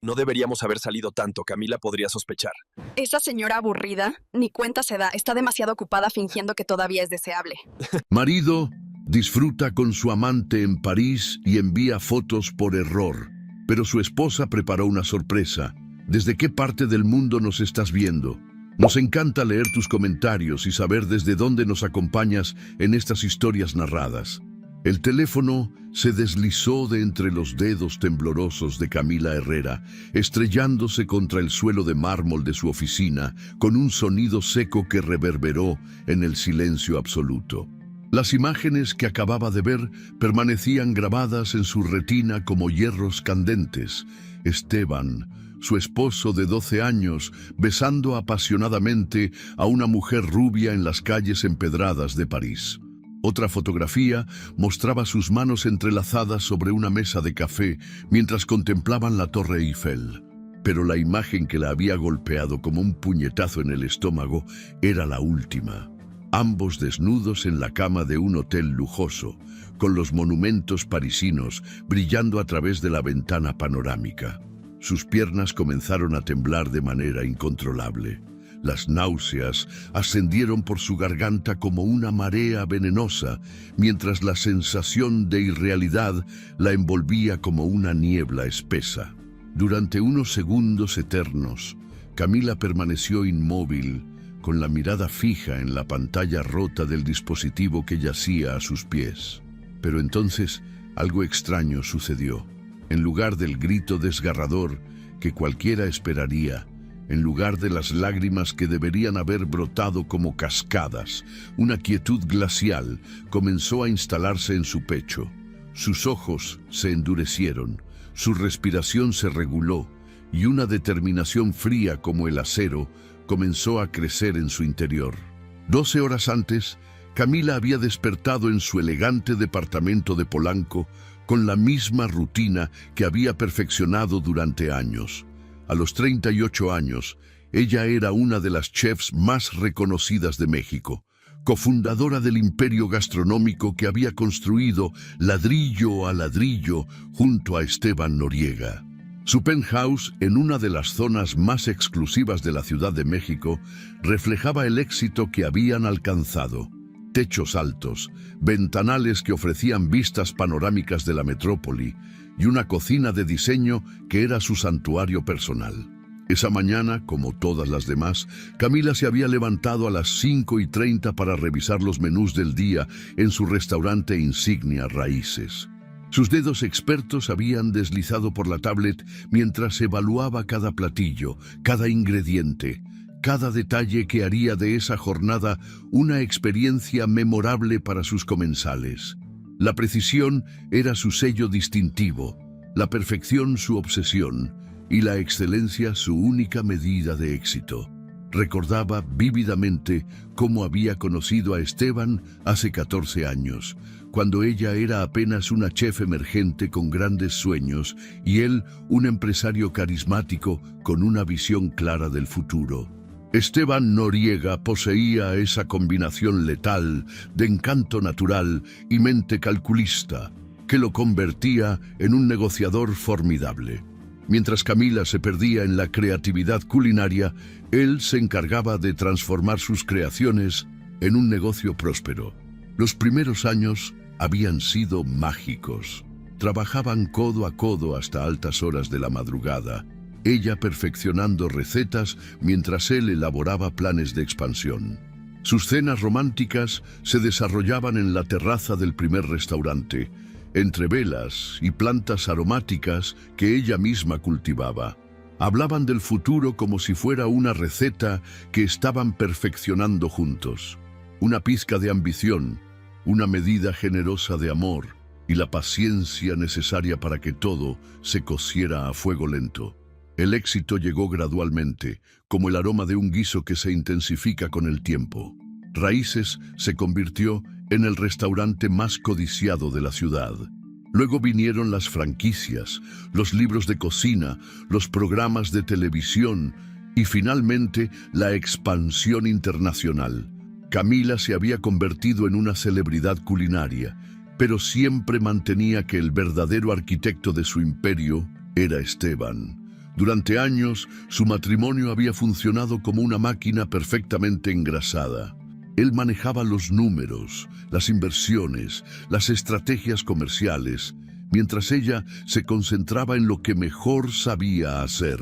No deberíamos haber salido tanto, Camila podría sospechar. Esa señora aburrida, ni cuenta se da, está demasiado ocupada fingiendo que todavía es deseable. Marido disfruta con su amante en París y envía fotos por error, pero su esposa preparó una sorpresa. ¿Desde qué parte del mundo nos estás viendo? Nos encanta leer tus comentarios y saber desde dónde nos acompañas en estas historias narradas. El teléfono se deslizó de entre los dedos temblorosos de Camila Herrera, estrellándose contra el suelo de mármol de su oficina con un sonido seco que reverberó en el silencio absoluto. Las imágenes que acababa de ver permanecían grabadas en su retina como hierros candentes. Esteban, su esposo de 12 años, besando apasionadamente a una mujer rubia en las calles empedradas de París. Otra fotografía mostraba sus manos entrelazadas sobre una mesa de café mientras contemplaban la Torre Eiffel. Pero la imagen que la había golpeado como un puñetazo en el estómago era la última. Ambos desnudos en la cama de un hotel lujoso, con los monumentos parisinos brillando a través de la ventana panorámica. Sus piernas comenzaron a temblar de manera incontrolable. Las náuseas ascendieron por su garganta como una marea venenosa, mientras la sensación de irrealidad la envolvía como una niebla espesa. Durante unos segundos eternos, Camila permaneció inmóvil, con la mirada fija en la pantalla rota del dispositivo que yacía a sus pies. Pero entonces algo extraño sucedió. En lugar del grito desgarrador que cualquiera esperaría, en lugar de las lágrimas que deberían haber brotado como cascadas, una quietud glacial comenzó a instalarse en su pecho. Sus ojos se endurecieron, su respiración se reguló y una determinación fría como el acero comenzó a crecer en su interior. 12 horas antes, Camila había despertado en su elegante departamento de Polanco con la misma rutina que había perfeccionado durante años. A los 38 años, ella era una de las chefs más reconocidas de México, cofundadora del imperio gastronómico que había construido ladrillo a ladrillo junto a Esteban Noriega. Su penthouse, en una de las zonas más exclusivas de la Ciudad de México, reflejaba el éxito que habían alcanzado. Techos altos, ventanales que ofrecían vistas panorámicas de la metrópoli y una cocina de diseño que era su santuario personal. Esa mañana, como todas las demás, Camila se había levantado a las 5:30 para revisar los menús del día en su restaurante insignia Raíces. Sus dedos expertos habían deslizado por la tablet mientras evaluaba cada platillo, cada ingrediente, cada detalle que haría de esa jornada una experiencia memorable para sus comensales. La precisión era su sello distintivo, la perfección su obsesión y la excelencia su única medida de éxito. Recordaba vívidamente cómo había conocido a Esteban hace 14 años, cuando ella era apenas una chef emergente con grandes sueños y él un empresario carismático con una visión clara del futuro. Esteban Noriega poseía esa combinación letal de encanto natural y mente calculista que lo convertía en un negociador formidable. Mientras Camila se perdía en la creatividad culinaria, él se encargaba de transformar sus creaciones en un negocio próspero. Los primeros años habían sido mágicos. Trabajaban codo a codo hasta altas horas de la madrugada, ella perfeccionando recetas mientras él elaboraba planes de expansión. Sus cenas románticas se desarrollaban en la terraza del primer restaurante, entre velas y plantas aromáticas que ella misma cultivaba. Hablaban del futuro como si fuera una receta que estaban perfeccionando juntos. Una pizca de ambición, una medida generosa de amor y la paciencia necesaria para que todo se cociera a fuego lento. El éxito llegó gradualmente, como el aroma de un guiso que se intensifica con el tiempo. Raíces se convirtió en el restaurante más codiciado de la ciudad. Luego vinieron las franquicias, los libros de cocina, los programas de televisión y finalmente la expansión internacional. Camila se había convertido en una celebridad culinaria, pero siempre mantenía que el verdadero arquitecto de su imperio era Esteban. Durante años, su matrimonio había funcionado como una máquina perfectamente engrasada. Él manejaba los números, las inversiones, las estrategias comerciales, mientras ella se concentraba en lo que mejor sabía hacer: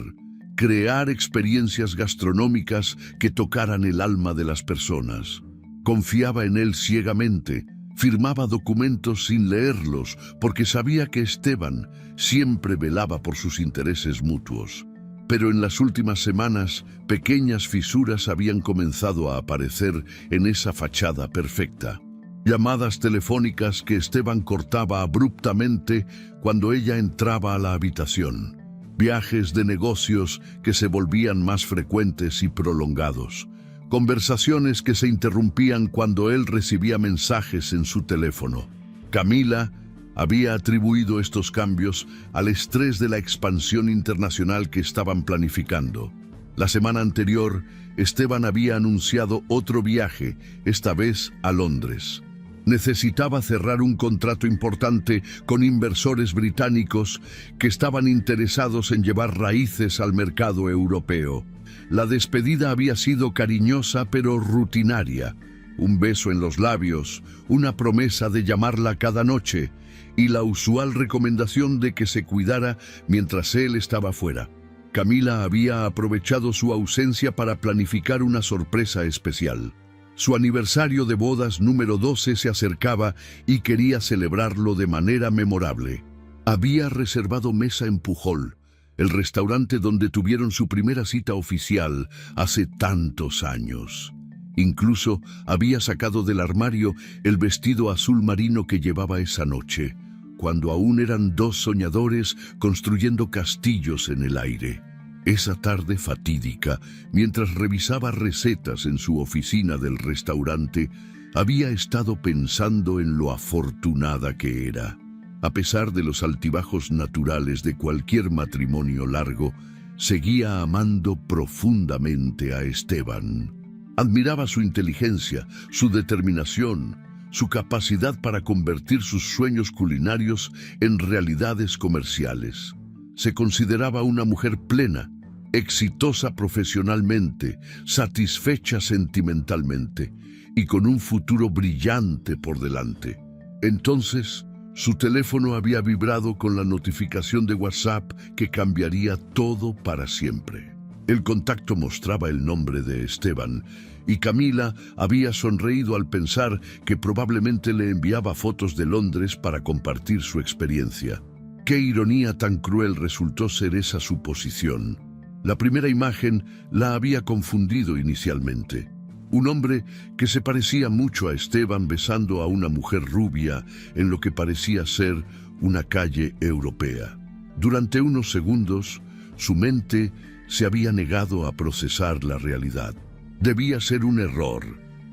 crear experiencias gastronómicas que tocaran el alma de las personas. Confiaba en él ciegamente, firmaba documentos sin leerlos, porque sabía que Esteban siempre velaba por sus intereses mutuos. Pero en las últimas semanas, pequeñas fisuras habían comenzado a aparecer en esa fachada perfecta. Llamadas telefónicas que Esteban cortaba abruptamente cuando ella entraba a la habitación. Viajes de negocios que se volvían más frecuentes y prolongados. Conversaciones que se interrumpían cuando él recibía mensajes en su teléfono. Camila había atribuido estos cambios al estrés de la expansión internacional que estaban planificando. La semana anterior, Esteban había anunciado otro viaje, esta vez a Londres. Necesitaba cerrar un contrato importante con inversores británicos que estaban interesados en llevar raíces al mercado europeo. La despedida había sido cariñosa pero rutinaria. Un beso en los labios, una promesa de llamarla cada noche y la usual recomendación de que se cuidara mientras él estaba fuera. Camila había aprovechado su ausencia para planificar una sorpresa especial. Su aniversario de bodas número 12 se acercaba y quería celebrarlo de manera memorable. Había reservado mesa en Pujol, el restaurante donde tuvieron su primera cita oficial hace tantos años. Incluso había sacado del armario el vestido azul marino que llevaba esa noche, cuando aún eran dos soñadores construyendo castillos en el aire. Esa tarde fatídica, mientras revisaba recetas en su oficina del restaurante, había estado pensando en lo afortunada que era. A pesar de los altibajos naturales de cualquier matrimonio largo, seguía amando profundamente a Esteban. Admiraba su inteligencia, su determinación, su capacidad para convertir sus sueños culinarios en realidades comerciales. Se consideraba una mujer plena, exitosa profesionalmente, satisfecha sentimentalmente y con un futuro brillante por delante. Entonces, su teléfono había vibrado con la notificación de WhatsApp que cambiaría todo para siempre. El contacto mostraba el nombre de Esteban, y Camila había sonreído al pensar que probablemente le enviaba fotos de Londres para compartir su experiencia. Qué ironía tan cruel resultó ser esa suposición. La primera imagen la había confundido inicialmente. Un hombre que se parecía mucho a Esteban besando a una mujer rubia en lo que parecía ser una calle europea. Durante unos segundos, su mente se había negado a procesar la realidad. Debía ser un error,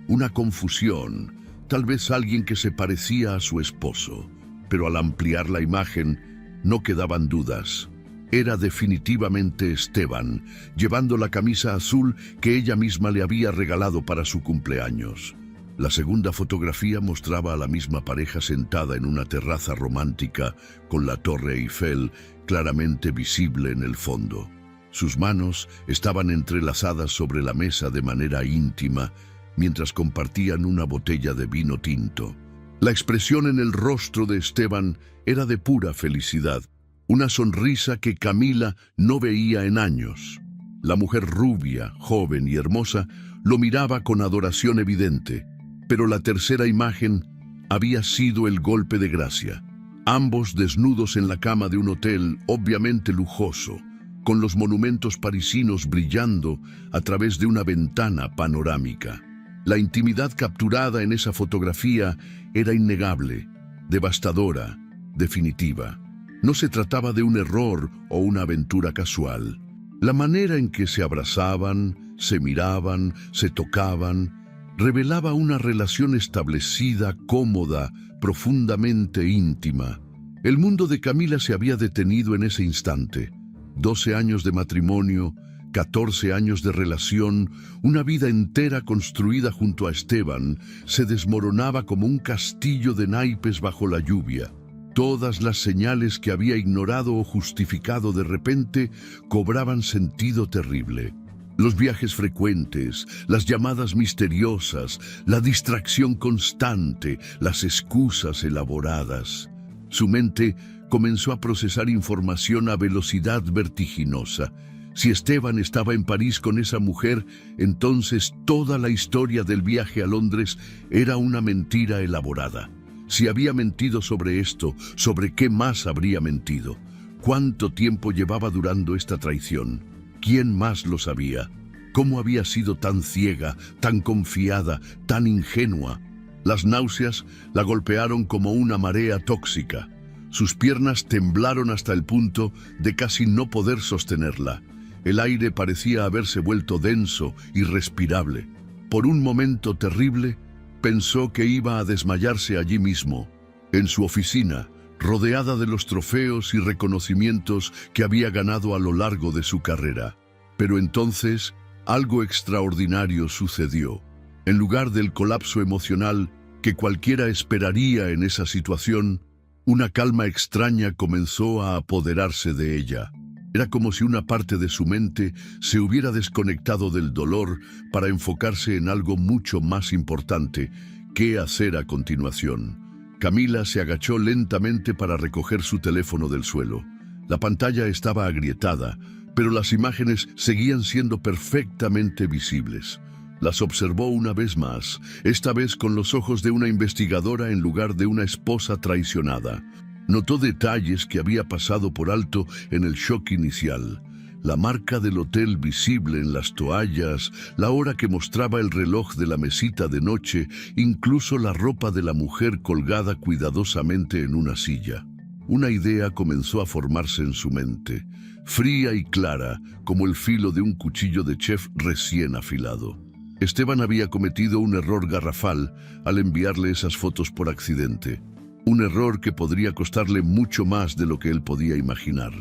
una confusión, tal vez alguien que se parecía a su esposo. Pero al ampliar la imagen, no quedaban dudas. Era definitivamente Esteban, llevando la camisa azul que ella misma le había regalado para su cumpleaños. La segunda fotografía mostraba a la misma pareja sentada en una terraza romántica con la Torre Eiffel claramente visible en el fondo. Sus manos estaban entrelazadas sobre la mesa de manera íntima mientras compartían una botella de vino tinto. La expresión en el rostro de Esteban era de pura felicidad. Una sonrisa que Camila no veía en años. La mujer rubia, joven y hermosa lo miraba con adoración evidente, pero la tercera imagen había sido el golpe de gracia. Ambos desnudos en la cama de un hotel obviamente lujoso, con los monumentos parisinos brillando a través de una ventana panorámica. La intimidad capturada en esa fotografía era innegable, devastadora, definitiva. No se trataba de un error o una aventura casual. La manera en que se abrazaban, se miraban, se tocaban, revelaba una relación establecida, cómoda, profundamente íntima. El mundo de Camila se había detenido en ese instante. 12 años de matrimonio, 14 años de relación, una vida entera construida junto a Esteban, se desmoronaba como un castillo de naipes bajo la lluvia. Todas las señales que había ignorado o justificado de repente cobraban sentido terrible. Los viajes frecuentes, las llamadas misteriosas, la distracción constante, las excusas elaboradas. Su mente comenzó a procesar información a velocidad vertiginosa. Si Esteban estaba en París con esa mujer, entonces toda la historia del viaje a Londres era una mentira elaborada. Si había mentido sobre esto, ¿sobre qué más habría mentido? ¿Cuánto tiempo llevaba durando esta traición? ¿Quién más lo sabía? ¿Cómo había sido tan ciega, tan confiada, tan ingenua? Las náuseas la golpearon como una marea tóxica. Sus piernas temblaron hasta el punto de casi no poder sostenerla. El aire parecía haberse vuelto denso, irrespirable. Por un momento terrible, pensó que iba a desmayarse allí mismo, en su oficina, rodeada de los trofeos y reconocimientos que había ganado a lo largo de su carrera. Pero entonces, algo extraordinario sucedió. En lugar del colapso emocional que cualquiera esperaría en esa situación, una calma extraña comenzó a apoderarse de ella. Era como si una parte de su mente se hubiera desconectado del dolor para enfocarse en algo mucho más importante: ¿qué hacer a continuación? Camila se agachó lentamente para recoger su teléfono del suelo. La pantalla estaba agrietada, pero las imágenes seguían siendo perfectamente visibles. Las observó una vez más, esta vez con los ojos de una investigadora en lugar de una esposa traicionada. Notó detalles que había pasado por alto en el shock inicial. La marca del hotel visible en las toallas, la hora que mostraba el reloj de la mesita de noche, incluso la ropa de la mujer colgada cuidadosamente en una silla. Una idea comenzó a formarse en su mente, fría y clara, como el filo de un cuchillo de chef recién afilado. Esteban había cometido un error garrafal al enviarle esas fotos por accidente. Un error que podría costarle mucho más de lo que él podía imaginar.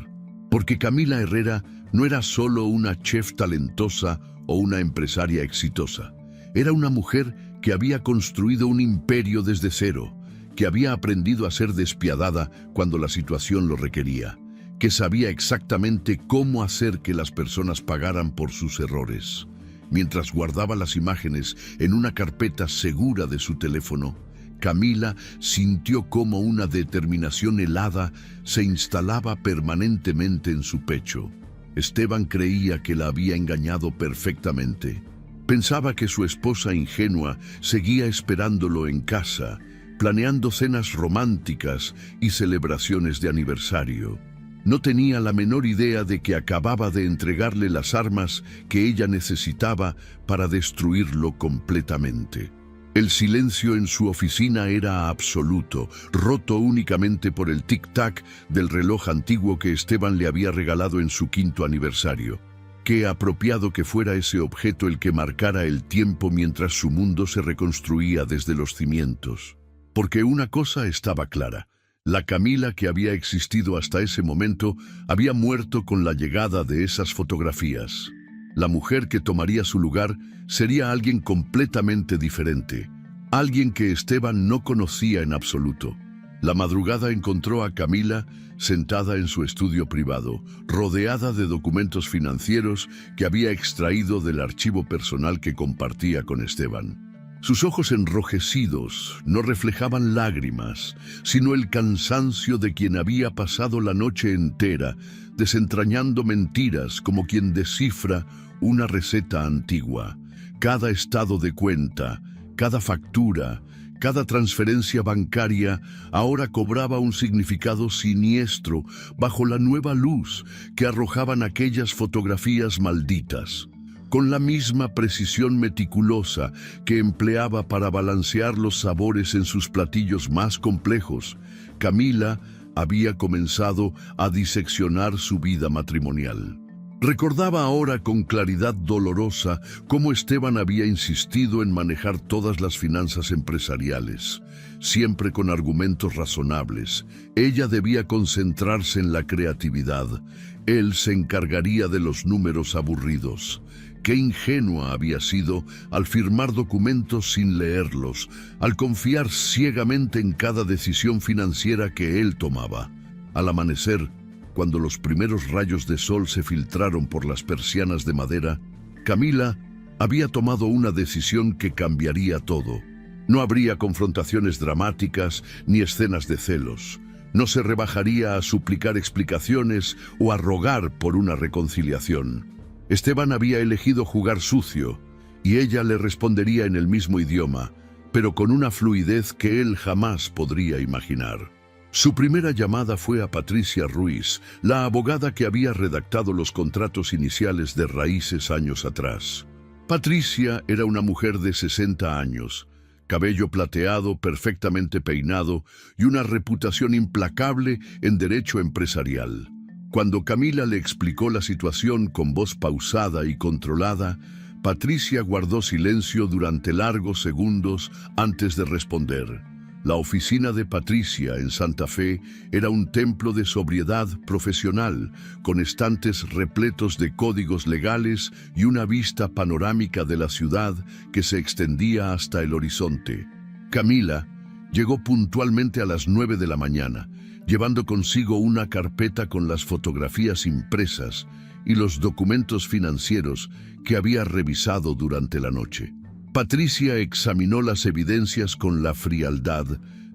Porque Camila Herrera no era solo una chef talentosa o una empresaria exitosa. Era una mujer que había construido un imperio desde cero, que había aprendido a ser despiadada cuando la situación lo requería, que sabía exactamente cómo hacer que las personas pagaran por sus errores. Mientras guardaba las imágenes en una carpeta segura de su teléfono, Camila sintió cómo una determinación helada se instalaba permanentemente en su pecho. Esteban creía que la había engañado perfectamente. Pensaba que su esposa ingenua seguía esperándolo en casa, planeando cenas románticas y celebraciones de aniversario. No tenía la menor idea de que acababa de entregarle las armas que ella necesitaba para destruirlo completamente. El silencio en su oficina era absoluto, roto únicamente por el tic-tac del reloj antiguo que Esteban le había regalado en su 5º aniversario. Qué apropiado que fuera ese objeto el que marcara el tiempo mientras su mundo se reconstruía desde los cimientos. Porque una cosa estaba clara: la Camila que había existido hasta ese momento había muerto con la llegada de esas fotografías. La mujer que tomaría su lugar sería alguien completamente diferente, alguien que Esteban no conocía en absoluto. La madrugada encontró a Camila sentada en su estudio privado, rodeada de documentos financieros que había extraído del archivo personal que compartía con Esteban. Sus ojos enrojecidos no reflejaban lágrimas, sino el cansancio de quien había pasado la noche entera desentrañando mentiras como quien descifra una receta antigua. Cada estado de cuenta, cada factura, cada transferencia bancaria ahora cobraba un significado siniestro bajo la nueva luz que arrojaban aquellas fotografías malditas. Con la misma precisión meticulosa que empleaba para balancear los sabores en sus platillos más complejos, Camila había comenzado a diseccionar su vida matrimonial. Recordaba ahora con claridad dolorosa cómo Esteban había insistido en manejar todas las finanzas empresariales, siempre con argumentos razonables. Ella debía concentrarse en la creatividad. Él se encargaría de los números aburridos. Qué ingenua había sido al firmar documentos sin leerlos, al confiar ciegamente en cada decisión financiera que él tomaba. Al amanecer, cuando los primeros rayos de sol se filtraron por las persianas de madera, Camila había tomado una decisión que cambiaría todo. No habría confrontaciones dramáticas ni escenas de celos. No se rebajaría a suplicar explicaciones o a rogar por una reconciliación. Esteban había elegido jugar sucio, y ella le respondería en el mismo idioma, pero con una fluidez que él jamás podría imaginar. Su primera llamada fue a Patricia Ruiz, la abogada que había redactado los contratos iniciales de Raíces años atrás. Patricia era una mujer de 60 años, cabello plateado, perfectamente peinado y una reputación implacable en derecho empresarial. Cuando Camila le explicó la situación con voz pausada y controlada, Patricia guardó silencio durante largos segundos antes de responder. La oficina de Patricia en Santa Fe era un templo de sobriedad profesional, con estantes repletos de códigos legales y una vista panorámica de la ciudad que se extendía hasta el horizonte. Camila llegó puntualmente a las 9 de la mañana, llevando consigo una carpeta con las fotografías impresas y los documentos financieros que había revisado durante la noche. Patricia examinó las evidencias con la frialdad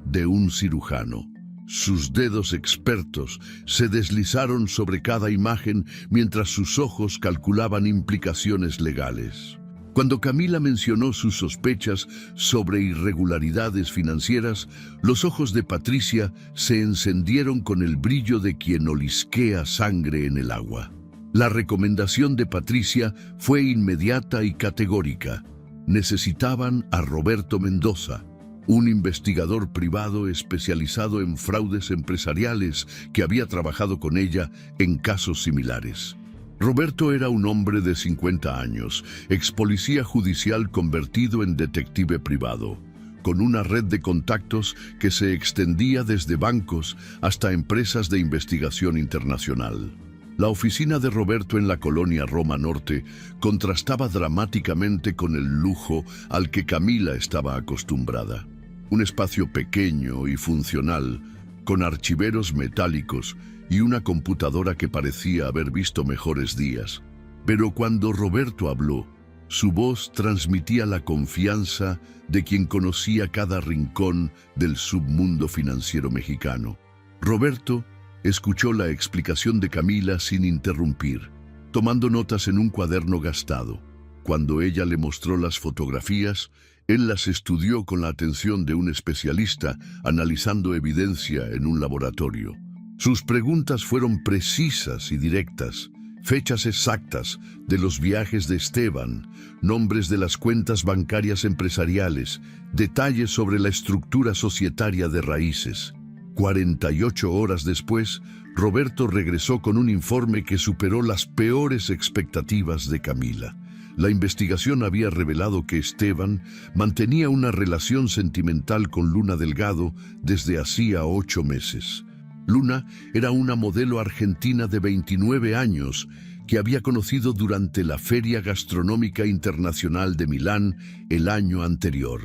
de un cirujano. Sus dedos expertos se deslizaron sobre cada imagen mientras sus ojos calculaban implicaciones legales. Cuando Camila mencionó sus sospechas sobre irregularidades financieras, los ojos de Patricia se encendieron con el brillo de quien olisquea sangre en el agua. La recomendación de Patricia fue inmediata y categórica. Necesitaban a Roberto Mendoza, un investigador privado especializado en fraudes empresariales que había trabajado con ella en casos similares. Roberto era un hombre de 50 años, ex policía judicial convertido en detective privado, con una red de contactos que se extendía desde bancos hasta empresas de investigación internacional. La oficina de Roberto en la colonia Roma Norte contrastaba dramáticamente con el lujo al que Camila estaba acostumbrada. Un espacio pequeño y funcional, con archiveros metálicos y una computadora que parecía haber visto mejores días. Pero cuando Roberto habló, su voz transmitía la confianza de quien conocía cada rincón del submundo financiero mexicano. Roberto escuchó la explicación de Camila sin interrumpir, tomando notas en un cuaderno gastado. Cuando ella le mostró las fotografías, él las estudió con la atención de un especialista analizando evidencia en un laboratorio. Sus preguntas fueron precisas y directas, fechas exactas de los viajes de Esteban, nombres de las cuentas bancarias empresariales, detalles sobre la estructura societaria de Raíces. 48 horas después, Roberto regresó con un informe que superó las peores expectativas de Camila. La investigación había revelado que Esteban mantenía una relación sentimental con Luna Delgado desde hacía 8 meses. Luna era una modelo argentina de 29 años que había conocido durante la Feria Gastronómica Internacional de Milán el año anterior.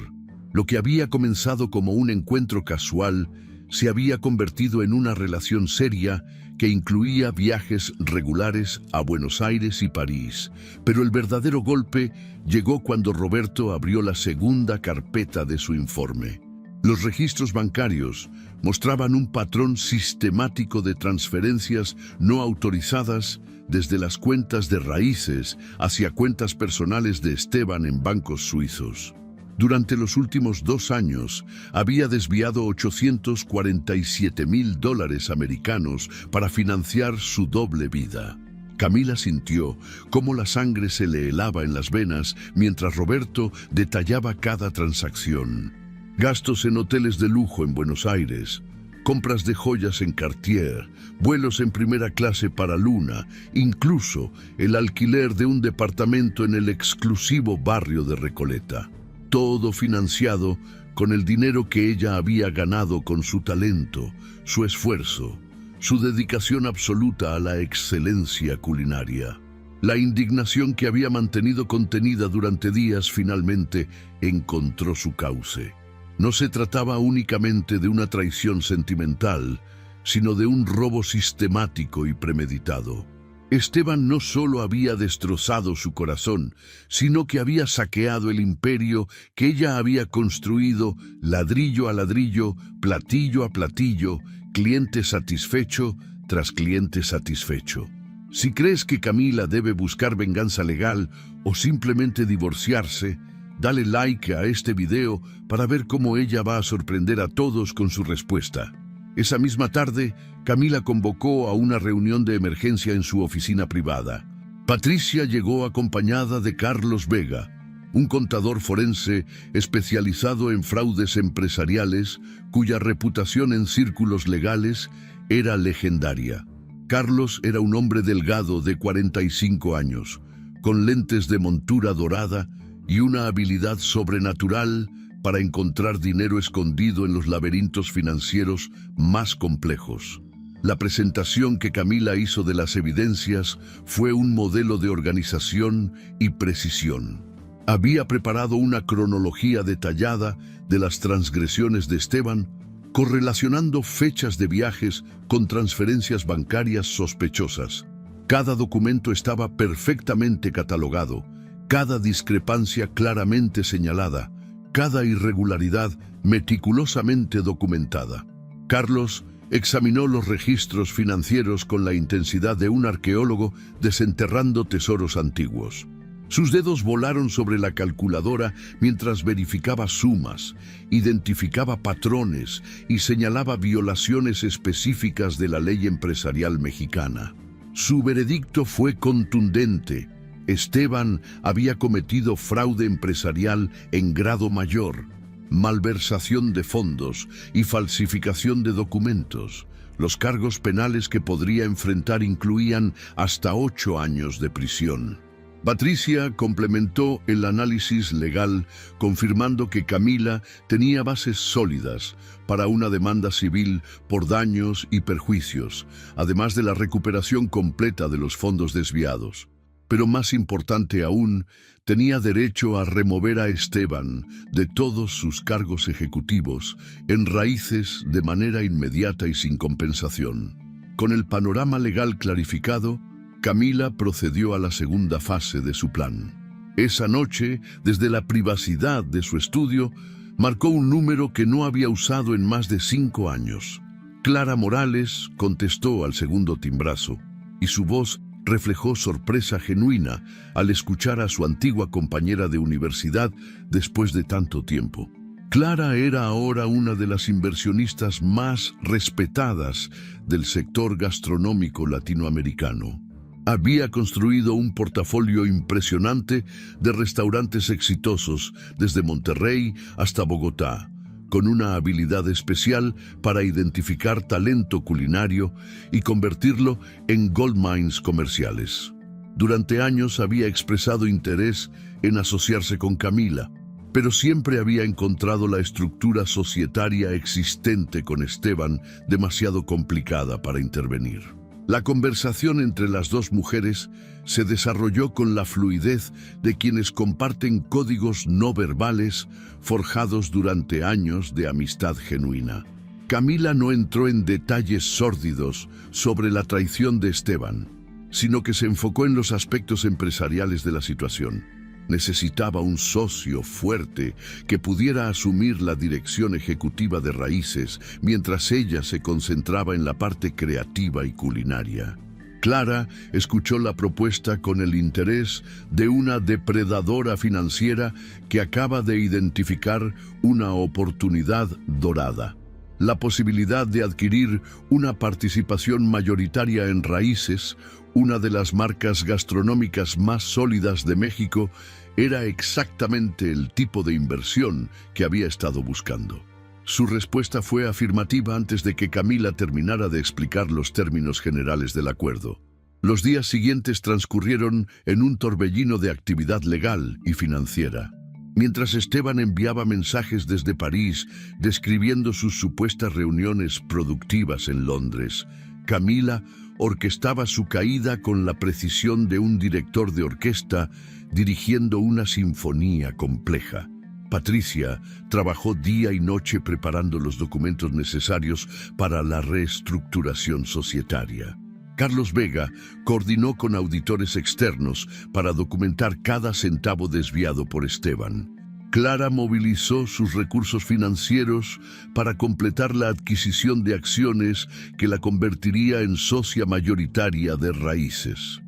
Lo que había comenzado como un encuentro casual se había convertido en una relación seria que incluía viajes regulares a Buenos Aires y París. Pero el verdadero golpe llegó cuando Roberto abrió la segunda carpeta de su informe. Los registros bancarios mostraban un patrón sistemático de transferencias no autorizadas desde las cuentas de Raíces hacia cuentas personales de Esteban en bancos suizos. Durante los últimos 2 años, había desviado $847,000 americanos para financiar su doble vida. Camila sintió cómo la sangre se le helaba en las venas mientras Roberto detallaba cada transacción. Gastos en hoteles de lujo en Buenos Aires, compras de joyas en Cartier, vuelos en primera clase para Luna, incluso el alquiler de un departamento en el exclusivo barrio de Recoleta. Todo financiado con el dinero que ella había ganado con su talento, su esfuerzo, su dedicación absoluta a la excelencia culinaria. La indignación que había mantenido contenida durante días finalmente encontró su cauce. No se trataba únicamente de una traición sentimental, sino de un robo sistemático y premeditado. Esteban no solo había destrozado su corazón, sino que había saqueado el imperio que ella había construido ladrillo a ladrillo, platillo a platillo, cliente satisfecho tras cliente satisfecho. Si crees que Camila debe buscar venganza legal o simplemente divorciarse, dale like a este video para ver cómo ella va a sorprender a todos con su respuesta. Esa misma tarde, Camila convocó a una reunión de emergencia en su oficina privada. Patricia llegó acompañada de Carlos Vega, un contador forense especializado en fraudes empresariales, cuya reputación en círculos legales era legendaria. Carlos era un hombre delgado de 45 años, con lentes de montura dorada y una habilidad sobrenatural para encontrar dinero escondido en los laberintos financieros más complejos. La presentación que Camila hizo de las evidencias fue un modelo de organización y precisión. Había preparado una cronología detallada de las transgresiones de Esteban, correlacionando fechas de viajes con transferencias bancarias sospechosas. Cada documento estaba perfectamente catalogado, cada discrepancia claramente señalada, cada irregularidad meticulosamente documentada. Carlos examinó los registros financieros con la intensidad de un arqueólogo desenterrando tesoros antiguos. Sus dedos volaron sobre la calculadora mientras verificaba sumas, identificaba patrones y señalaba violaciones específicas de la ley empresarial mexicana. Su veredicto fue contundente. Esteban había cometido fraude empresarial en grado mayor, malversación de fondos y falsificación de documentos. Los cargos penales que podría enfrentar incluían hasta 8 años de prisión. Patricia complementó el análisis legal, confirmando que Camila tenía bases sólidas para una demanda civil por daños y perjuicios, además de la recuperación completa de los fondos desviados. Pero más importante aún, tenía derecho a remover a Esteban de todos sus cargos ejecutivos en raíces de manera inmediata y sin compensación. Con el panorama legal clarificado, Camila procedió a la segunda fase de su plan. Esa noche, desde la privacidad de su estudio, marcó un número que no había usado en más de 5 años. Clara Morales contestó al segundo timbrazo, y su voz reflejó sorpresa genuina al escuchar a su antigua compañera de universidad después de tanto tiempo. Clara era ahora una de las inversionistas más respetadas del sector gastronómico latinoamericano. Había construido un portafolio impresionante de restaurantes exitosos desde Monterrey hasta Bogotá, con una habilidad especial para identificar talento culinario y convertirlo en gold mines comerciales. Durante años había expresado interés en asociarse con Camila, pero siempre había encontrado la estructura societaria existente con Esteban demasiado complicada para intervenir. La conversación entre las dos mujeres se desarrolló con la fluidez de quienes comparten códigos no verbales forjados durante años de amistad genuina. Camila no entró en detalles sórdidos sobre la traición de Esteban, sino que se enfocó en los aspectos empresariales de la situación. Necesitaba un socio fuerte que pudiera asumir la dirección ejecutiva de Raíces mientras ella se concentraba en la parte creativa y culinaria. Clara escuchó la propuesta con el interés de una depredadora financiera que acaba de identificar una oportunidad dorada. La posibilidad de adquirir una participación mayoritaria en Raíces, una de las marcas gastronómicas más sólidas de México, era exactamente el tipo de inversión que había estado buscando. Su respuesta fue afirmativa antes de que Camila terminara de explicar los términos generales del acuerdo. Los días siguientes transcurrieron en un torbellino de actividad legal y financiera. Mientras Esteban enviaba mensajes desde París describiendo sus supuestas reuniones productivas en Londres, Camila orquestaba su caída con la precisión de un director de orquesta dirigiendo una sinfonía compleja. Patricia trabajó día y noche preparando los documentos necesarios para la reestructuración societaria. Carlos Vega coordinó con auditores externos para documentar cada centavo desviado por Esteban. Clara movilizó sus recursos financieros para completar la adquisición de acciones que la convertiría en socia mayoritaria de Raíces.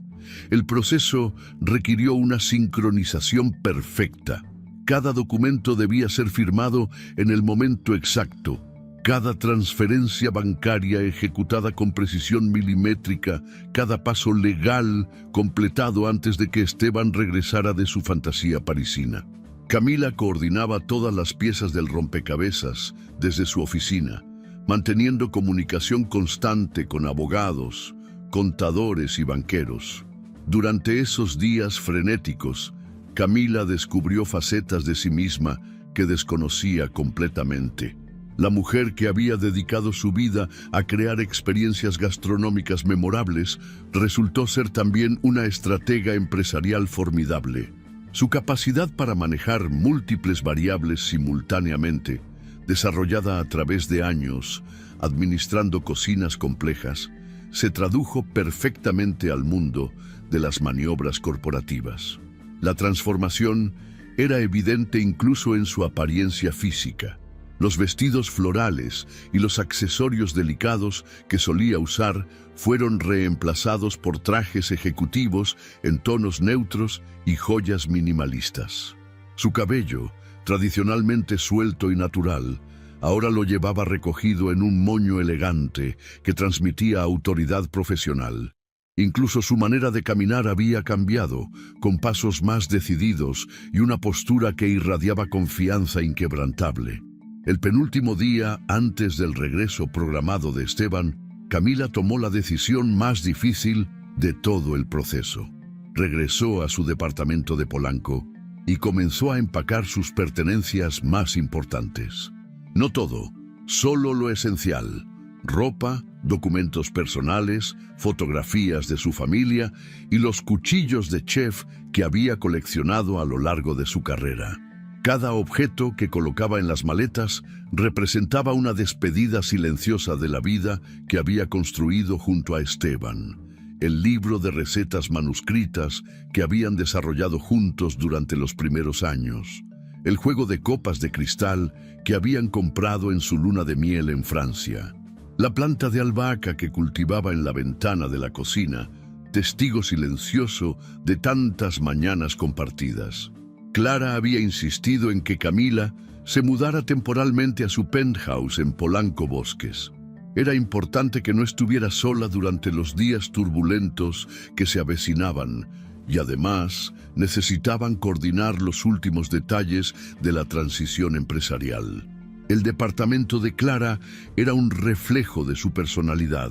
El proceso requirió una sincronización perfecta. Cada documento debía ser firmado en el momento exacto. Cada transferencia bancaria ejecutada con precisión milimétrica, cada paso legal completado antes de que Esteban regresara de su fantasía parisina. Camila coordinaba todas las piezas del rompecabezas desde su oficina, manteniendo comunicación constante con abogados, contadores y banqueros. Durante esos días frenéticos, Camila descubrió facetas de sí misma que desconocía completamente. La mujer que había dedicado su vida a crear experiencias gastronómicas memorables resultó ser también una estratega empresarial formidable. Su capacidad para manejar múltiples variables simultáneamente, desarrollada a través de años, administrando cocinas complejas, se tradujo perfectamente al mundo de las maniobras corporativas. La transformación era evidente incluso en su apariencia física. Los vestidos florales y los accesorios delicados que solía usar fueron reemplazados por trajes ejecutivos en tonos neutros y joyas minimalistas. Su cabello, tradicionalmente suelto y natural, ahora lo llevaba recogido en un moño elegante que transmitía autoridad profesional. Incluso su manera de caminar había cambiado, con pasos más decididos y una postura que irradiaba confianza inquebrantable. El penúltimo día antes del regreso programado de Esteban, Camila tomó la decisión más difícil de todo el proceso. Regresó a su departamento de Polanco y comenzó a empacar sus pertenencias más importantes. No todo, solo lo esencial: ropa, documentos personales, fotografías de su familia y los cuchillos de chef que había coleccionado a lo largo de su carrera. Cada objeto que colocaba en las maletas representaba una despedida silenciosa de la vida que había construido junto a Esteban. El libro de recetas manuscritas que habían desarrollado juntos durante los primeros años. El juego de copas de cristal que habían comprado en su luna de miel en Francia. La planta de albahaca que cultivaba en la ventana de la cocina, testigo silencioso de tantas mañanas compartidas. Clara había insistido en que Camila se mudara temporalmente a su penthouse en Polanco Bosques. Era importante que no estuviera sola durante los días turbulentos que se avecinaban y además necesitaban coordinar los últimos detalles de la transición empresarial. El departamento de Clara era un reflejo de su personalidad,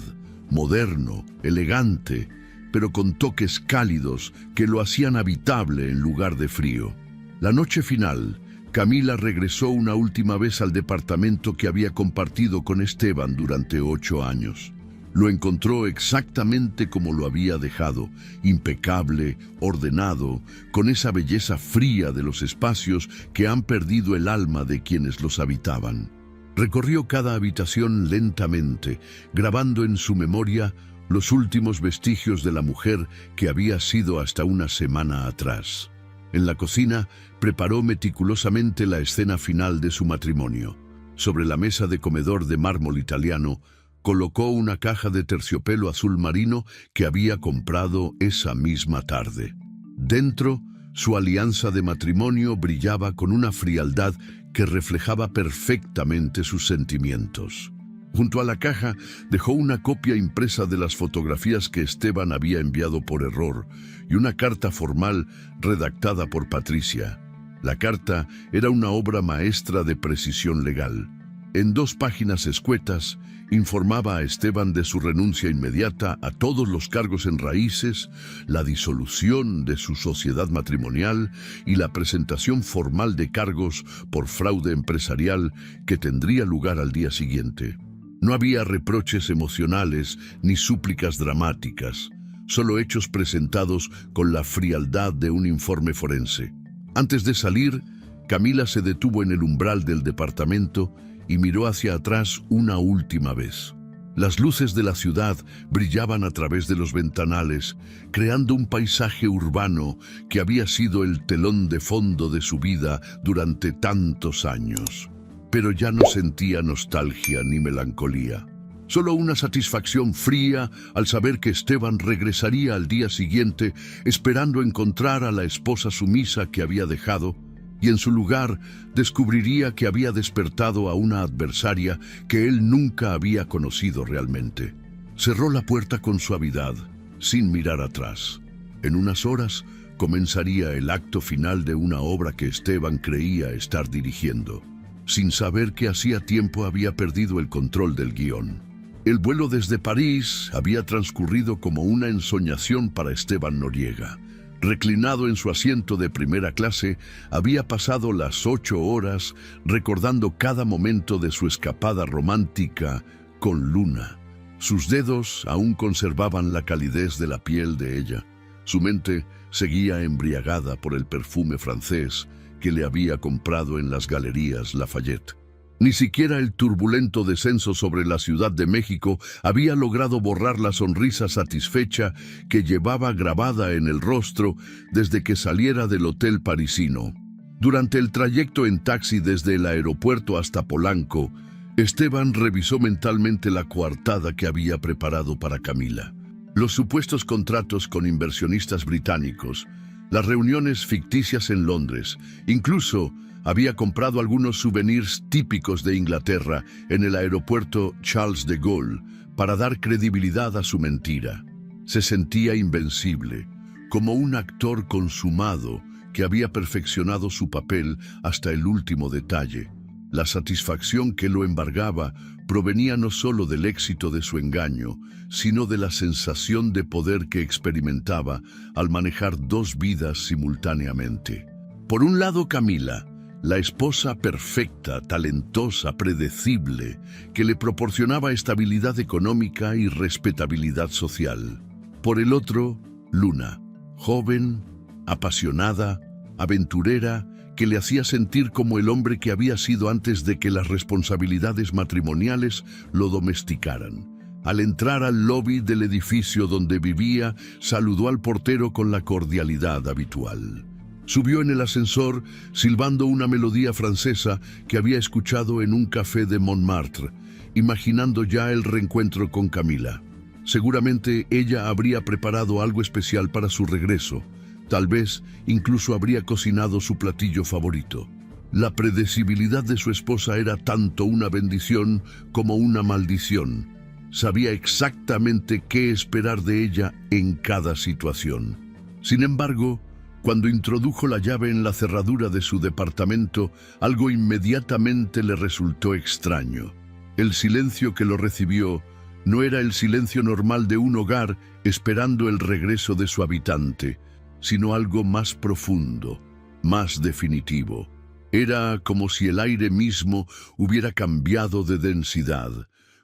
moderno, elegante, pero con toques cálidos que lo hacían habitable en lugar de frío. La noche final, Camila regresó una última vez al departamento que había compartido con Esteban durante 8 años. Lo encontró exactamente como lo había dejado, impecable, ordenado, con esa belleza fría de los espacios que han perdido el alma de quienes los habitaban. Recorrió cada habitación lentamente, grabando en su memoria los últimos vestigios de la mujer que había sido hasta una semana atrás. En la cocina, preparó meticulosamente la escena final de su matrimonio. Sobre la mesa de comedor de mármol italiano, colocó una caja de terciopelo azul marino que había comprado esa misma tarde. Dentro, su alianza de matrimonio brillaba con una frialdad que reflejaba perfectamente sus sentimientos. Junto a la caja dejó una copia impresa de las fotografías que Esteban había enviado por error y una carta formal redactada por Patricia. La carta era una obra maestra de precisión legal. En 2 páginas escuetas, informaba a Esteban de su renuncia inmediata a todos los cargos en raíces, la disolución de su sociedad matrimonial y la presentación formal de cargos por fraude empresarial que tendría lugar al día siguiente. No había reproches emocionales ni súplicas dramáticas, solo hechos presentados con la frialdad de un informe forense. Antes de salir, Camila se detuvo en el umbral del departamento y miró hacia atrás una última vez. Las luces de la ciudad brillaban a través de los ventanales, creando un paisaje urbano que había sido el telón de fondo de su vida durante tantos años. Pero ya no sentía nostalgia ni melancolía. Solo una satisfacción fría al saber que Esteban regresaría al día siguiente, esperando encontrar a la esposa sumisa que había dejado, y en su lugar descubriría que había despertado a una adversaria que él nunca había conocido realmente. Cerró la puerta con suavidad, sin mirar atrás. En unas horas comenzaría el acto final de una obra que Esteban creía estar dirigiendo, sin saber que hacía tiempo había perdido el control del guión. El vuelo desde París había transcurrido como una ensoñación para Esteban Noriega. Reclinado en su asiento de primera clase, había pasado las 8 horas recordando cada momento de su escapada romántica con Luna. Sus dedos aún conservaban la calidez de la piel de ella. Su mente seguía embriagada por el perfume francés que le había comprado en las Galerías Lafayette. Ni siquiera el turbulento descenso sobre la Ciudad de México había logrado borrar la sonrisa satisfecha que llevaba grabada en el rostro desde que saliera del hotel parisino. Durante el trayecto en taxi desde el aeropuerto hasta Polanco, Esteban revisó mentalmente la coartada que había preparado para Camila. Los supuestos contratos con inversionistas británicos, las reuniones ficticias en Londres, incluso había comprado algunos souvenirs típicos de Inglaterra en el aeropuerto Charles de Gaulle para dar credibilidad a su mentira. Se sentía invencible, como un actor consumado que había perfeccionado su papel hasta el último detalle. La satisfacción que lo embargaba provenía no solo del éxito de su engaño, sino de la sensación de poder que experimentaba al manejar 2 vidas simultáneamente. Por un lado, Camila, la esposa perfecta, talentosa, predecible, que le proporcionaba estabilidad económica y respetabilidad social. Por el otro, Luna, joven, apasionada, aventurera, que le hacía sentir como el hombre que había sido antes de que las responsabilidades matrimoniales lo domesticaran. Al entrar al lobby del edificio donde vivía, saludó al portero con la cordialidad habitual. Subió en el ascensor silbando una melodía francesa que había escuchado en un café de Montmartre, imaginando ya el reencuentro con Camila. Seguramente ella habría preparado algo especial para su regreso. Tal vez incluso habría cocinado su platillo favorito. La predecibilidad de su esposa era tanto una bendición como una maldición. Sabía exactamente qué esperar de ella en cada situación. Sin embargo, cuando introdujo la llave en la cerradura de su departamento, algo inmediatamente le resultó extraño. El silencio que lo recibió no era el silencio normal de un hogar esperando el regreso de su habitante, sino algo más profundo, más definitivo. Era como si el aire mismo hubiera cambiado de densidad,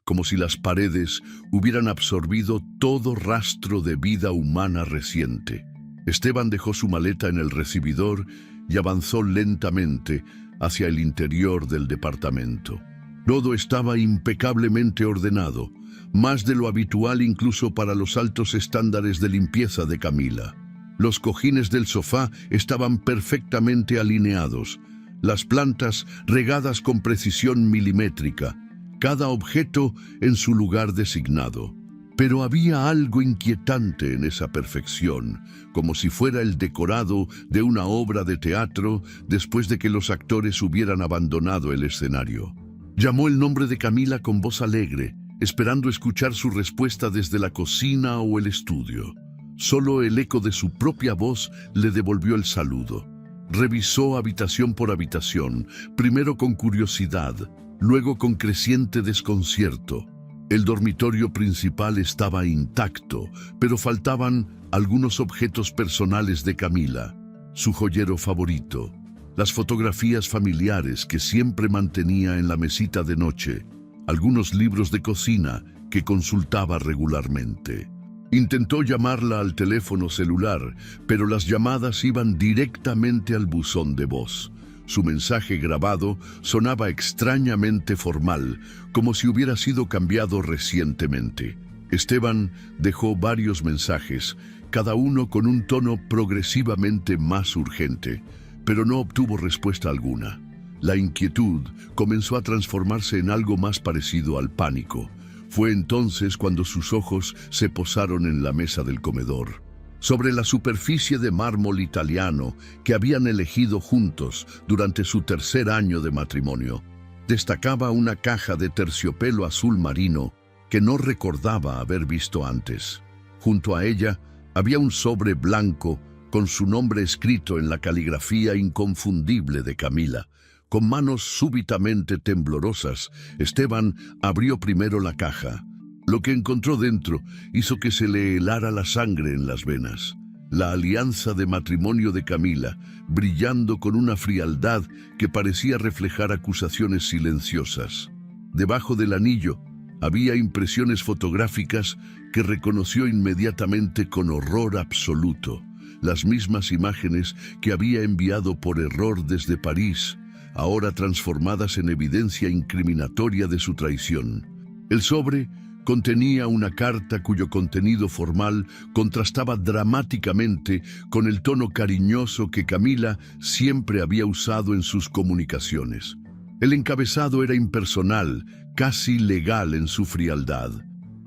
como si las paredes hubieran absorbido todo rastro de vida humana reciente. Esteban dejó su maleta en el recibidor y avanzó lentamente hacia el interior del departamento. Todo estaba impecablemente ordenado, más de lo habitual incluso para los altos estándares de limpieza de Camila. Los cojines del sofá estaban perfectamente alineados, las plantas regadas con precisión milimétrica, cada objeto en su lugar designado. Pero había algo inquietante en esa perfección, como si fuera el decorado de una obra de teatro después de que los actores hubieran abandonado el escenario. Llamó el nombre de Camila con voz alegre, esperando escuchar su respuesta desde la cocina o el estudio. Solo el eco de su propia voz le devolvió el saludo. Revisó habitación por habitación, primero con curiosidad, Luego, con creciente desconcierto, el dormitorio principal estaba intacto, pero faltaban algunos objetos personales de Camila, su joyero favorito, las fotografías familiares que siempre mantenía en la mesita de noche, algunos libros de cocina que consultaba regularmente. Intentó llamarla al teléfono celular, pero las llamadas iban directamente al buzón de voz. Su mensaje grabado sonaba extrañamente formal, como si hubiera sido cambiado recientemente. Esteban dejó varios mensajes, cada uno con un tono progresivamente más urgente, pero no obtuvo respuesta alguna. La inquietud comenzó a transformarse en algo más parecido al pánico. Fue entonces cuando sus ojos se posaron en la mesa del comedor. Sobre la superficie de mármol italiano que habían elegido juntos durante su tercer año de matrimonio, destacaba una caja de terciopelo azul marino que no recordaba haber visto antes. Junto a ella había un sobre blanco con su nombre escrito en la caligrafía inconfundible de Camila. Con manos súbitamente temblorosas, Esteban abrió primero la caja. Lo que encontró dentro hizo que se le helara la sangre en las venas. La alianza de matrimonio de Camila, brillando con una frialdad que parecía reflejar acusaciones silenciosas. Debajo del anillo había impresiones fotográficas que reconoció inmediatamente con horror absoluto. Las mismas imágenes que había enviado por error desde París, ahora transformadas en evidencia incriminatoria de su traición. El sobre contenía una carta cuyo contenido formal contrastaba dramáticamente con el tono cariñoso que Camila siempre había usado en sus comunicaciones. El encabezado era impersonal, casi legal en su frialdad.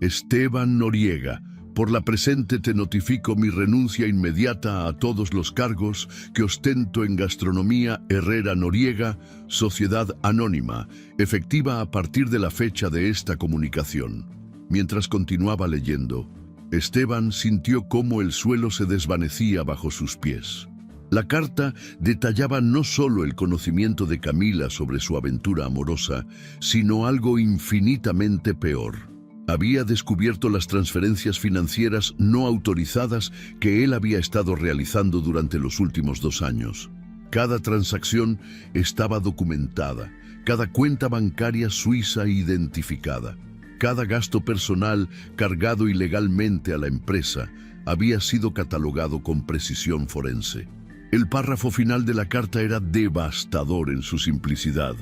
Esteban Noriega, por la presente te notifico mi renuncia inmediata a todos los cargos que ostento en Gastronomía Herrera Noriega, Sociedad Anónima, efectiva a partir de la fecha de esta comunicación. Mientras continuaba leyendo, Esteban sintió cómo el suelo se desvanecía bajo sus pies. La carta detallaba no solo el conocimiento de Camila sobre su aventura amorosa, sino algo infinitamente peor. Había descubierto las transferencias financieras no autorizadas que él había estado realizando durante los últimos 2 años. Cada transacción estaba documentada, cada cuenta bancaria suiza identificada. Cada gasto personal cargado ilegalmente a la empresa había sido catalogado con precisión forense. El párrafo final de la carta era devastador en su simplicidad.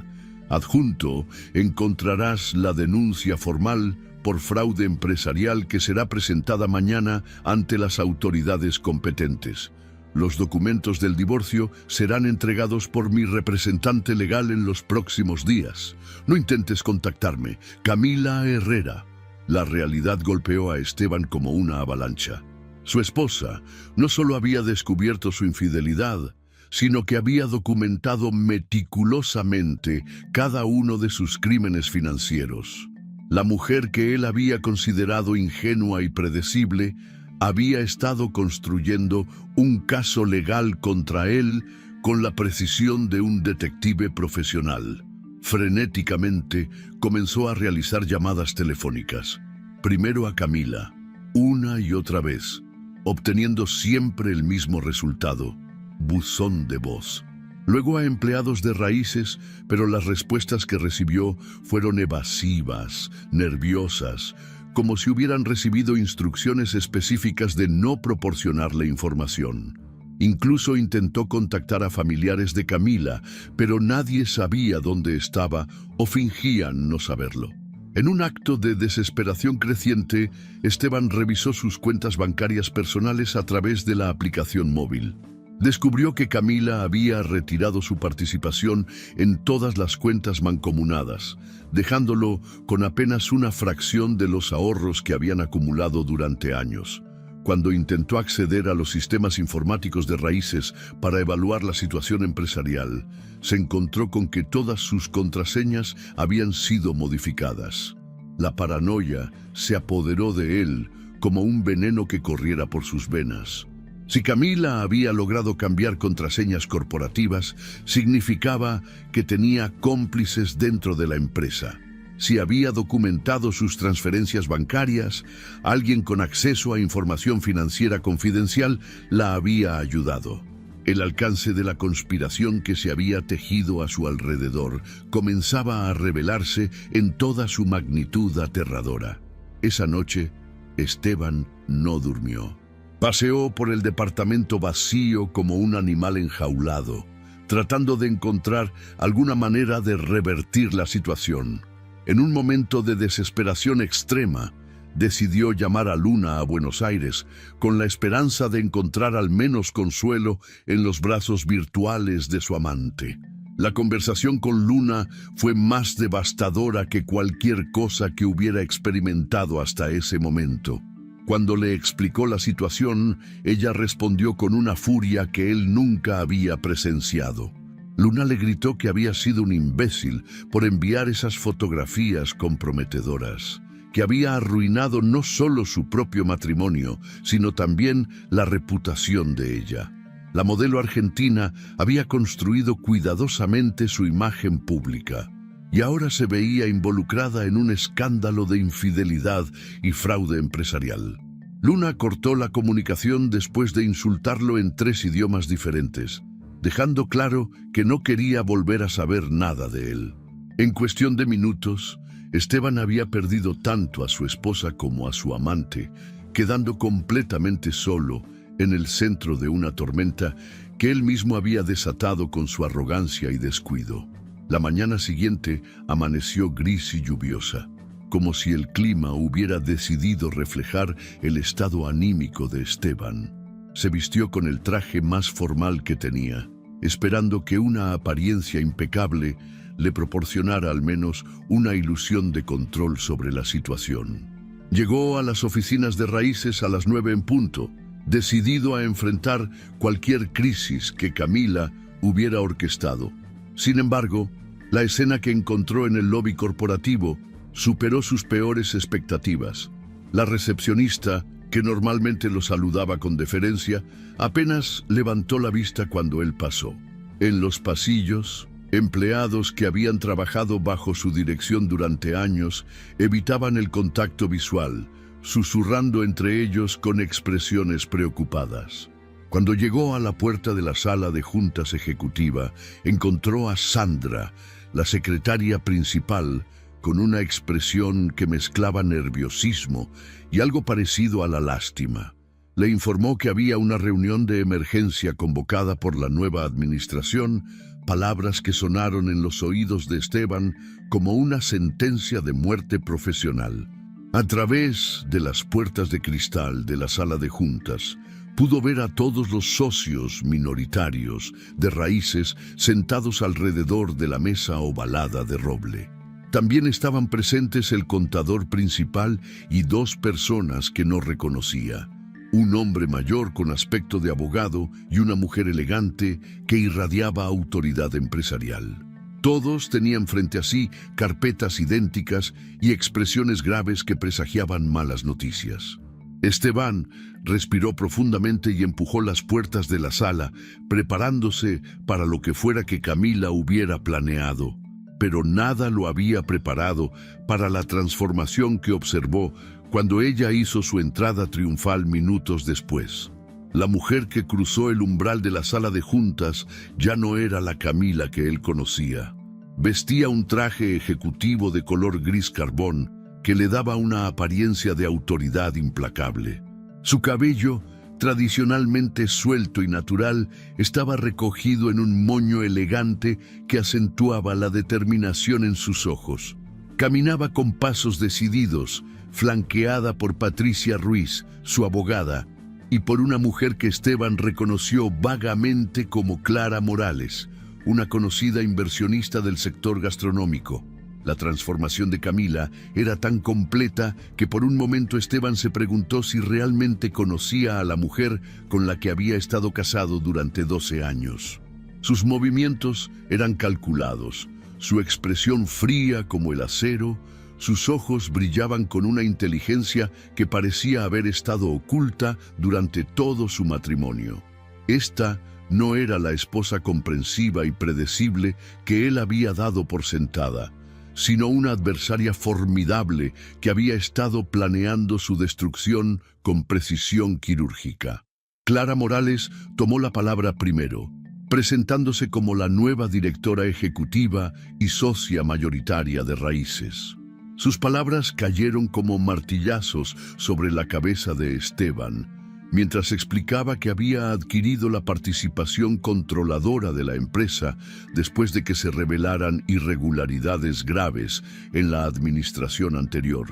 Adjunto, encontrarás la denuncia formal por fraude empresarial que será presentada mañana ante las autoridades competentes. Los documentos del divorcio serán entregados por mi representante legal en los próximos días. No intentes contactarme. Camila Herrera. La realidad golpeó a Esteban como una avalancha. Su esposa no solo había descubierto su infidelidad, sino que había documentado meticulosamente cada uno de sus crímenes financieros. La mujer que él había considerado ingenua y predecible había estado construyendo un caso legal contra él con la precisión de un detective profesional. Frenéticamente comenzó a realizar llamadas telefónicas, primero a Camila, una y otra vez, obteniendo siempre el mismo resultado: buzón de voz. Luego a empleados de raíces, pero las respuestas que recibió fueron evasivas, nerviosas, como si hubieran recibido instrucciones específicas de no proporcionarle información. Incluso intentó contactar a familiares de Camila, pero nadie sabía dónde estaba o fingían no saberlo. En un acto de desesperación creciente, Esteban revisó sus cuentas bancarias personales a través de la aplicación móvil. Descubrió que Camila había retirado su participación en todas las cuentas mancomunadas, dejándolo con apenas una fracción de los ahorros que habían acumulado durante años. Cuando intentó acceder a los sistemas informáticos de raíces para evaluar la situación empresarial, se encontró con que todas sus contraseñas habían sido modificadas. La paranoia se apoderó de él como un veneno que corriera por sus venas. Si Camila había logrado cambiar contraseñas corporativas, significaba que tenía cómplices dentro de la empresa. Si había documentado sus transferencias bancarias, alguien con acceso a información financiera confidencial la había ayudado. El alcance de la conspiración que se había tejido a su alrededor comenzaba a revelarse en toda su magnitud aterradora. Esa noche, Esteban no durmió. Paseó por el departamento vacío como un animal enjaulado, tratando de encontrar alguna manera de revertir la situación. En un momento de desesperación extrema, decidió llamar a Luna a Buenos Aires con la esperanza de encontrar al menos consuelo en los brazos virtuales de su amante. La conversación con Luna fue más devastadora que cualquier cosa que hubiera experimentado hasta ese momento. Cuando le explicó la situación, ella respondió con una furia que él nunca había presenciado. Luna le gritó que había sido un imbécil por enviar esas fotografías comprometedoras, que había arruinado no solo su propio matrimonio, sino también la reputación de ella. La modelo argentina había construido cuidadosamente su imagen pública y ahora se veía involucrada en un escándalo de infidelidad y fraude empresarial. Luna cortó la comunicación después de insultarlo en 3 idiomas diferentes, dejando claro que no quería volver a saber nada de él. En cuestión de minutos, Esteban había perdido tanto a su esposa como a su amante, quedando completamente solo en el centro de una tormenta que él mismo había desatado con su arrogancia y descuido. La mañana siguiente amaneció gris y lluviosa, como si el clima hubiera decidido reflejar el estado anímico de Esteban. Se vistió con el traje más formal que tenía, esperando que una apariencia impecable le proporcionara al menos una ilusión de control sobre la situación. Llegó a las oficinas de Raíces a las 9 en punto, decidido a enfrentar cualquier crisis que Camila hubiera orquestado. Sin embargo, la escena que encontró en el lobby corporativo superó sus peores expectativas. La recepcionista, que normalmente lo saludaba con deferencia, apenas levantó la vista cuando él pasó. En los pasillos, empleados que habían trabajado bajo su dirección durante años evitaban el contacto visual, susurrando entre ellos con expresiones preocupadas. Cuando llegó a la puerta de la sala de juntas ejecutiva, encontró a Sandra, la secretaria principal, con una expresión que mezclaba nerviosismo y algo parecido a la lástima. Le informó que había una reunión de emergencia convocada por la nueva administración, palabras que sonaron en los oídos de Esteban como una sentencia de muerte profesional. A través de las puertas de cristal de la sala de juntas, pudo ver a todos los socios minoritarios de Raíces sentados alrededor de la mesa ovalada de roble. También estaban presentes el contador principal y 2 personas que no reconocía. Un hombre mayor con aspecto de abogado y una mujer elegante que irradiaba autoridad empresarial. Todos tenían frente a sí carpetas idénticas y expresiones graves que presagiaban malas noticias. Esteban respiró profundamente y empujó las puertas de la sala, preparándose para lo que fuera que Camila hubiera planeado. Pero nada lo había preparado para la transformación que observó cuando ella hizo su entrada triunfal minutos después. La mujer que cruzó el umbral de la sala de juntas ya no era la Camila que él conocía. Vestía un traje ejecutivo de color gris carbón que le daba una apariencia de autoridad implacable. Su cabello, tradicionalmente suelto y natural, estaba recogido en un moño elegante que acentuaba la determinación en sus ojos. Caminaba con pasos decididos, flanqueada por Patricia Ruiz, su abogada, y por una mujer que Esteban reconoció vagamente como Clara Morales, una conocida inversionista del sector gastronómico. La transformación de Camila era tan completa que por un momento Esteban se preguntó si realmente conocía a la mujer con la que había estado casado durante 12 años. Sus movimientos eran calculados, su expresión fría como el acero, sus ojos brillaban con una inteligencia que parecía haber estado oculta durante todo su matrimonio. Esta no era la esposa comprensiva y predecible que él había dado por sentada, sino una adversaria formidable que había estado planeando su destrucción con precisión quirúrgica. Clara Morales tomó la palabra primero, presentándose como la nueva directora ejecutiva y socia mayoritaria de Raíces. Sus palabras cayeron como martillazos sobre la cabeza de Esteban, mientras explicaba que había adquirido la participación controladora de la empresa después de que se revelaran irregularidades graves en la administración anterior.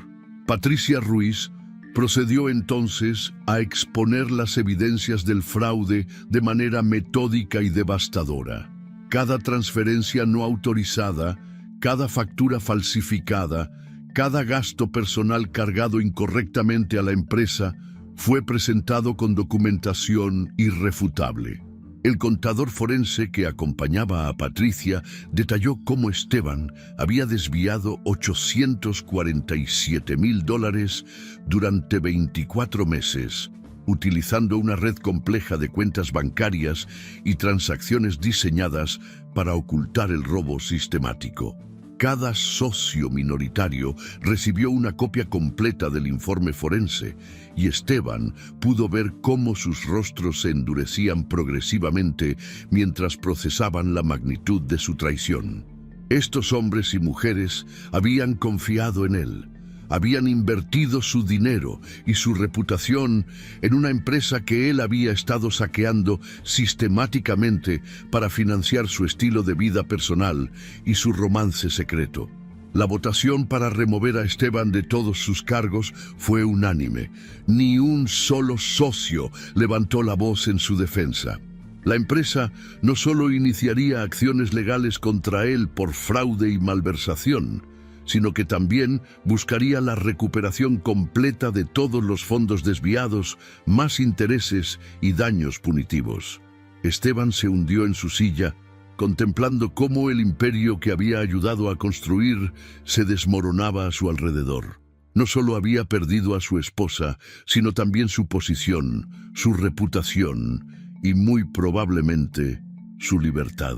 Patricia Ruiz procedió entonces a exponer las evidencias del fraude de manera metódica y devastadora. Cada transferencia no autorizada, cada factura falsificada, cada gasto personal cargado incorrectamente a la empresa fue presentado con documentación irrefutable. El contador forense que acompañaba a Patricia detalló cómo Esteban había desviado $847,000 durante 24 meses, utilizando una red compleja de cuentas bancarias y transacciones diseñadas para ocultar el robo sistemático. Cada socio minoritario recibió una copia completa del informe forense y Esteban pudo ver cómo sus rostros se endurecían progresivamente mientras procesaban la magnitud de su traición. Estos hombres y mujeres habían confiado en él, habían invertido su dinero y su reputación en una empresa que él había estado saqueando sistemáticamente para financiar su estilo de vida personal y su romance secreto. La votación para remover a Esteban de todos sus cargos fue unánime. Ni un solo socio levantó la voz en su defensa. La empresa no solo iniciaría acciones legales contra él por fraude y malversación, sino que también buscaría la recuperación completa de todos los fondos desviados, más intereses y daños punitivos. Esteban se hundió en su silla, contemplando cómo el imperio que había ayudado a construir se desmoronaba a su alrededor. No solo había perdido a su esposa, sino también su posición, su reputación y muy probablemente su libertad.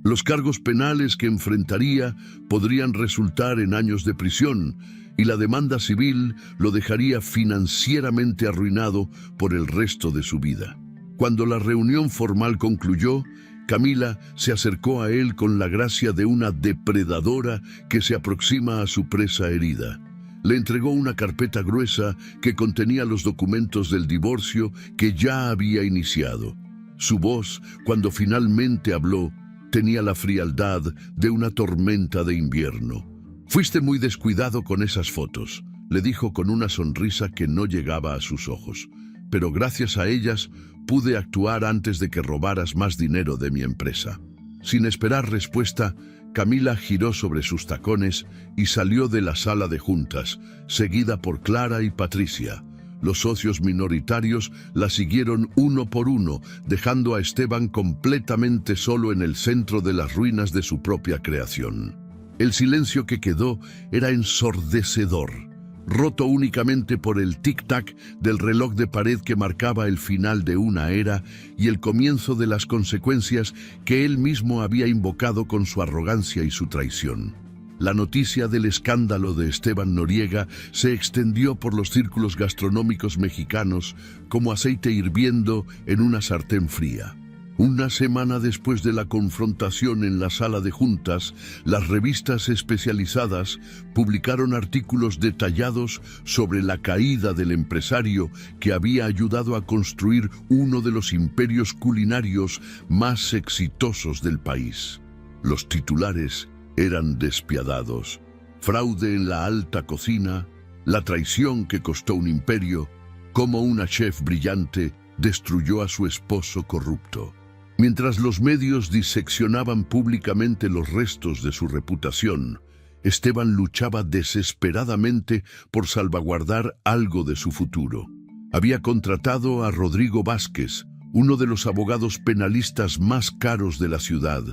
Los cargos penales que enfrentaría podrían resultar en años de prisión y la demanda civil lo dejaría financieramente arruinado por el resto de su vida. Cuando la reunión formal concluyó, Camila se acercó a él con la gracia de una depredadora que se aproxima a su presa herida. Le entregó una carpeta gruesa que contenía los documentos del divorcio que ya había iniciado. Su voz, cuando finalmente habló, tenía la frialdad de una tormenta de invierno. «Fuiste muy descuidado con esas fotos», le dijo con una sonrisa que no llegaba a sus ojos. «Pero gracias a ellas pude actuar antes de que robaras más dinero de mi empresa». Sin esperar respuesta, Camila giró sobre sus tacones y salió de la sala de juntas, seguida por Clara y Patricia. Los socios minoritarios la siguieron uno por uno, dejando a Esteban completamente solo en el centro de las ruinas de su propia creación. El silencio que quedó era ensordecedor, roto únicamente por el tic-tac del reloj de pared que marcaba el final de una era y el comienzo de las consecuencias que él mismo había invocado con su arrogancia y su traición. La noticia del escándalo de Esteban Noriega se extendió por los círculos gastronómicos mexicanos como aceite hirviendo en una sartén fría. Una semana después de la confrontación en la sala de juntas, las revistas especializadas publicaron artículos detallados sobre la caída del empresario que había ayudado a construir uno de los imperios culinarios más exitosos del país. Los titulares eran despiadados: fraude en la alta cocina, la traición que costó un imperio, cómo una chef brillante destruyó a su esposo corrupto. Mientras los medios diseccionaban públicamente los restos de su reputación, Esteban luchaba desesperadamente por salvaguardar algo de su futuro. Había contratado a Rodrigo Vázquez, uno de los abogados penalistas más caros de la ciudad,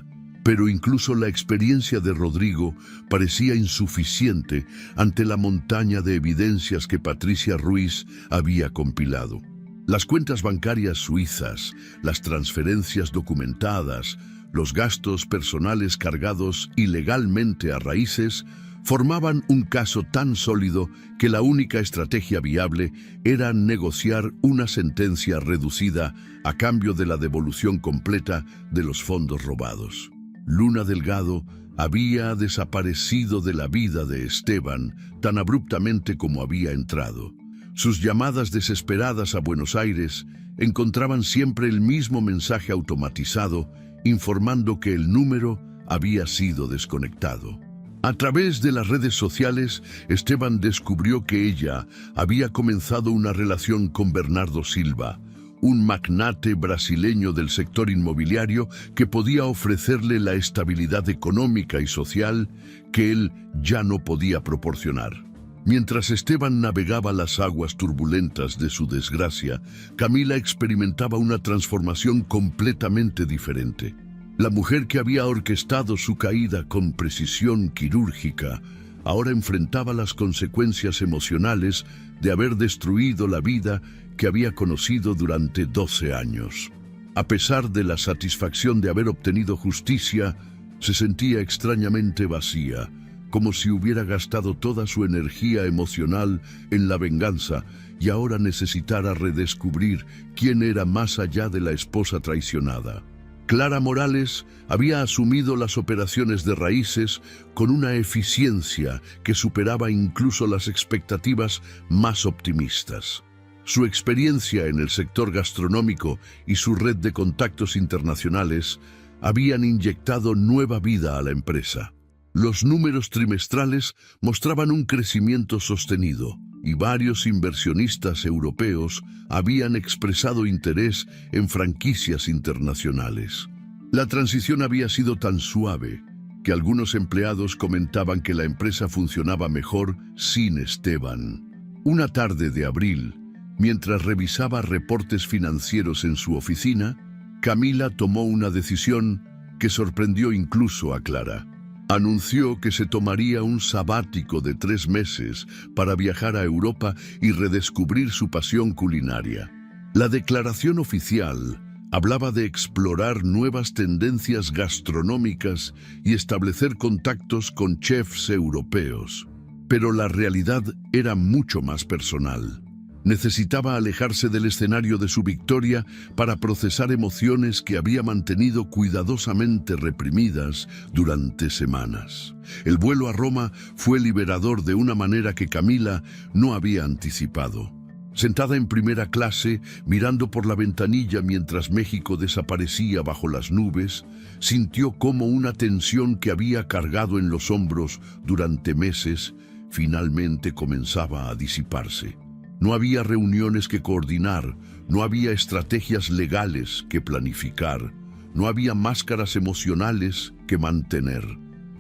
Pero incluso la experiencia de Rodrigo parecía insuficiente ante la montaña de evidencias que Patricia Ruiz había compilado. Las cuentas bancarias suizas, las transferencias documentadas, los gastos personales cargados ilegalmente a raíces, formaban un caso tan sólido que la única estrategia viable era negociar una sentencia reducida a cambio de la devolución completa de los fondos robados. Luna Delgado había desaparecido de la vida de Esteban tan abruptamente como había entrado. Sus llamadas desesperadas a Buenos Aires encontraban siempre el mismo mensaje automatizado informando que el número había sido desconectado. A través de las redes sociales, Esteban descubrió que ella había comenzado una relación con Bernardo Silva, un magnate brasileño del sector inmobiliario que podía ofrecerle la estabilidad económica y social que él ya no podía proporcionar. Mientras Esteban navegaba las aguas turbulentas de su desgracia, Camila experimentaba una transformación completamente diferente. La mujer que había orquestado su caída con precisión quirúrgica ahora enfrentaba las consecuencias emocionales de haber destruido la vida que había conocido durante 12 años. A pesar de la satisfacción de haber obtenido justicia, se sentía extrañamente vacía, como si hubiera gastado toda su energía emocional en la venganza y ahora necesitara redescubrir quién era más allá de la esposa traicionada. Clara Morales había asumido las operaciones de raíces con una eficiencia que superaba incluso las expectativas más optimistas. Su experiencia en el sector gastronómico y su red de contactos internacionales habían inyectado nueva vida a la empresa. Los números trimestrales mostraban un crecimiento sostenido y varios inversionistas europeos habían expresado interés en franquicias internacionales. La transición había sido tan suave que algunos empleados comentaban que la empresa funcionaba mejor sin Esteban. Una tarde de abril, mientras revisaba reportes financieros en su oficina, Camila tomó una decisión que sorprendió incluso a Clara. Anunció que se tomaría un sabático de 3 meses para viajar a Europa y redescubrir su pasión culinaria. La declaración oficial hablaba de explorar nuevas tendencias gastronómicas y establecer contactos con chefs europeos. Pero la realidad era mucho más personal. Necesitaba alejarse del escenario de su victoria para procesar emociones que había mantenido cuidadosamente reprimidas durante semanas. El vuelo a Roma fue liberador de una manera que Camila no había anticipado. Sentada en primera clase, mirando por la ventanilla mientras México desaparecía bajo las nubes, sintió cómo una tensión que había cargado en los hombros durante meses finalmente comenzaba a disiparse. No había reuniones que coordinar, no había estrategias legales que planificar, no había máscaras emocionales que mantener.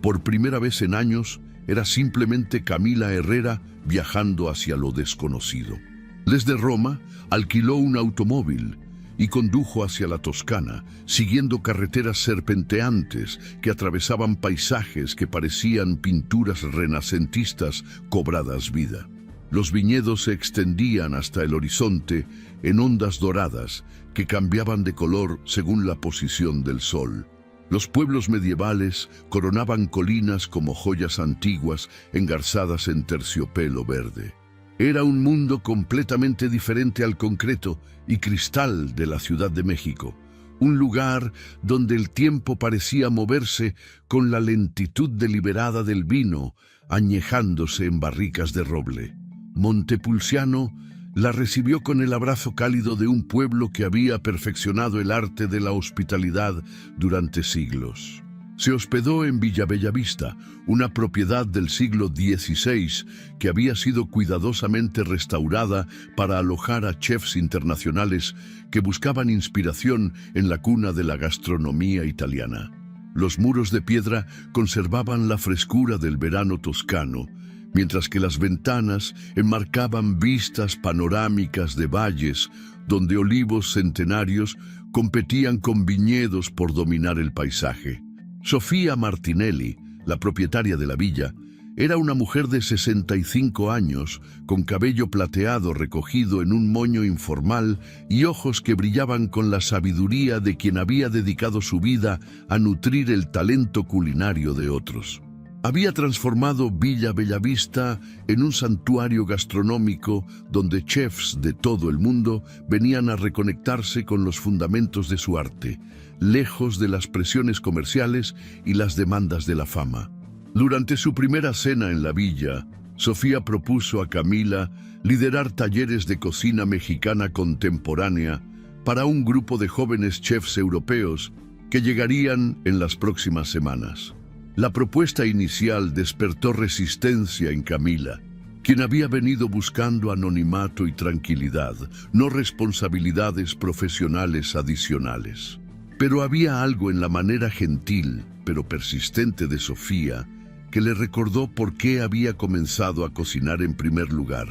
Por primera vez en años, era simplemente Camila Herrera viajando hacia lo desconocido. Desde Roma, alquiló un automóvil y condujo hacia la Toscana, siguiendo carreteras serpenteantes que atravesaban paisajes que parecían pinturas renacentistas cobradas vida. Los viñedos se extendían hasta el horizonte en ondas doradas que cambiaban de color según la posición del sol. Los pueblos medievales coronaban colinas como joyas antiguas engarzadas en terciopelo verde. Era un mundo completamente diferente al concreto y cristal de la Ciudad de México, un lugar donde el tiempo parecía moverse con la lentitud deliberada del vino, añejándose en barricas de roble. Montepulciano la recibió con el abrazo cálido de un pueblo que había perfeccionado el arte de la hospitalidad durante siglos. Se hospedó en Villa Bellavista, una propiedad del siglo XVI que había sido cuidadosamente restaurada para alojar a chefs internacionales que buscaban inspiración en la cuna de la gastronomía italiana. Los muros de piedra conservaban la frescura del verano toscano, mientras que las ventanas enmarcaban vistas panorámicas de valles donde olivos centenarios competían con viñedos por dominar el paisaje. Sofía Martinelli, la propietaria de la villa, era una mujer de 65 años, con cabello plateado recogido en un moño informal y ojos que brillaban con la sabiduría de quien había dedicado su vida a nutrir el talento culinario de otros. Había transformado Villa Bellavista en un santuario gastronómico donde chefs de todo el mundo venían a reconectarse con los fundamentos de su arte, lejos de las presiones comerciales y las demandas de la fama. Durante su primera cena en la villa, Sofía propuso a Camila liderar talleres de cocina mexicana contemporánea para un grupo de jóvenes chefs europeos que llegarían en las próximas semanas. La propuesta inicial despertó resistencia en Camila, quien había venido buscando anonimato y tranquilidad, no responsabilidades profesionales adicionales. Pero había algo en la manera gentil, pero persistente de Sofía, que le recordó por qué había comenzado a cocinar en primer lugar: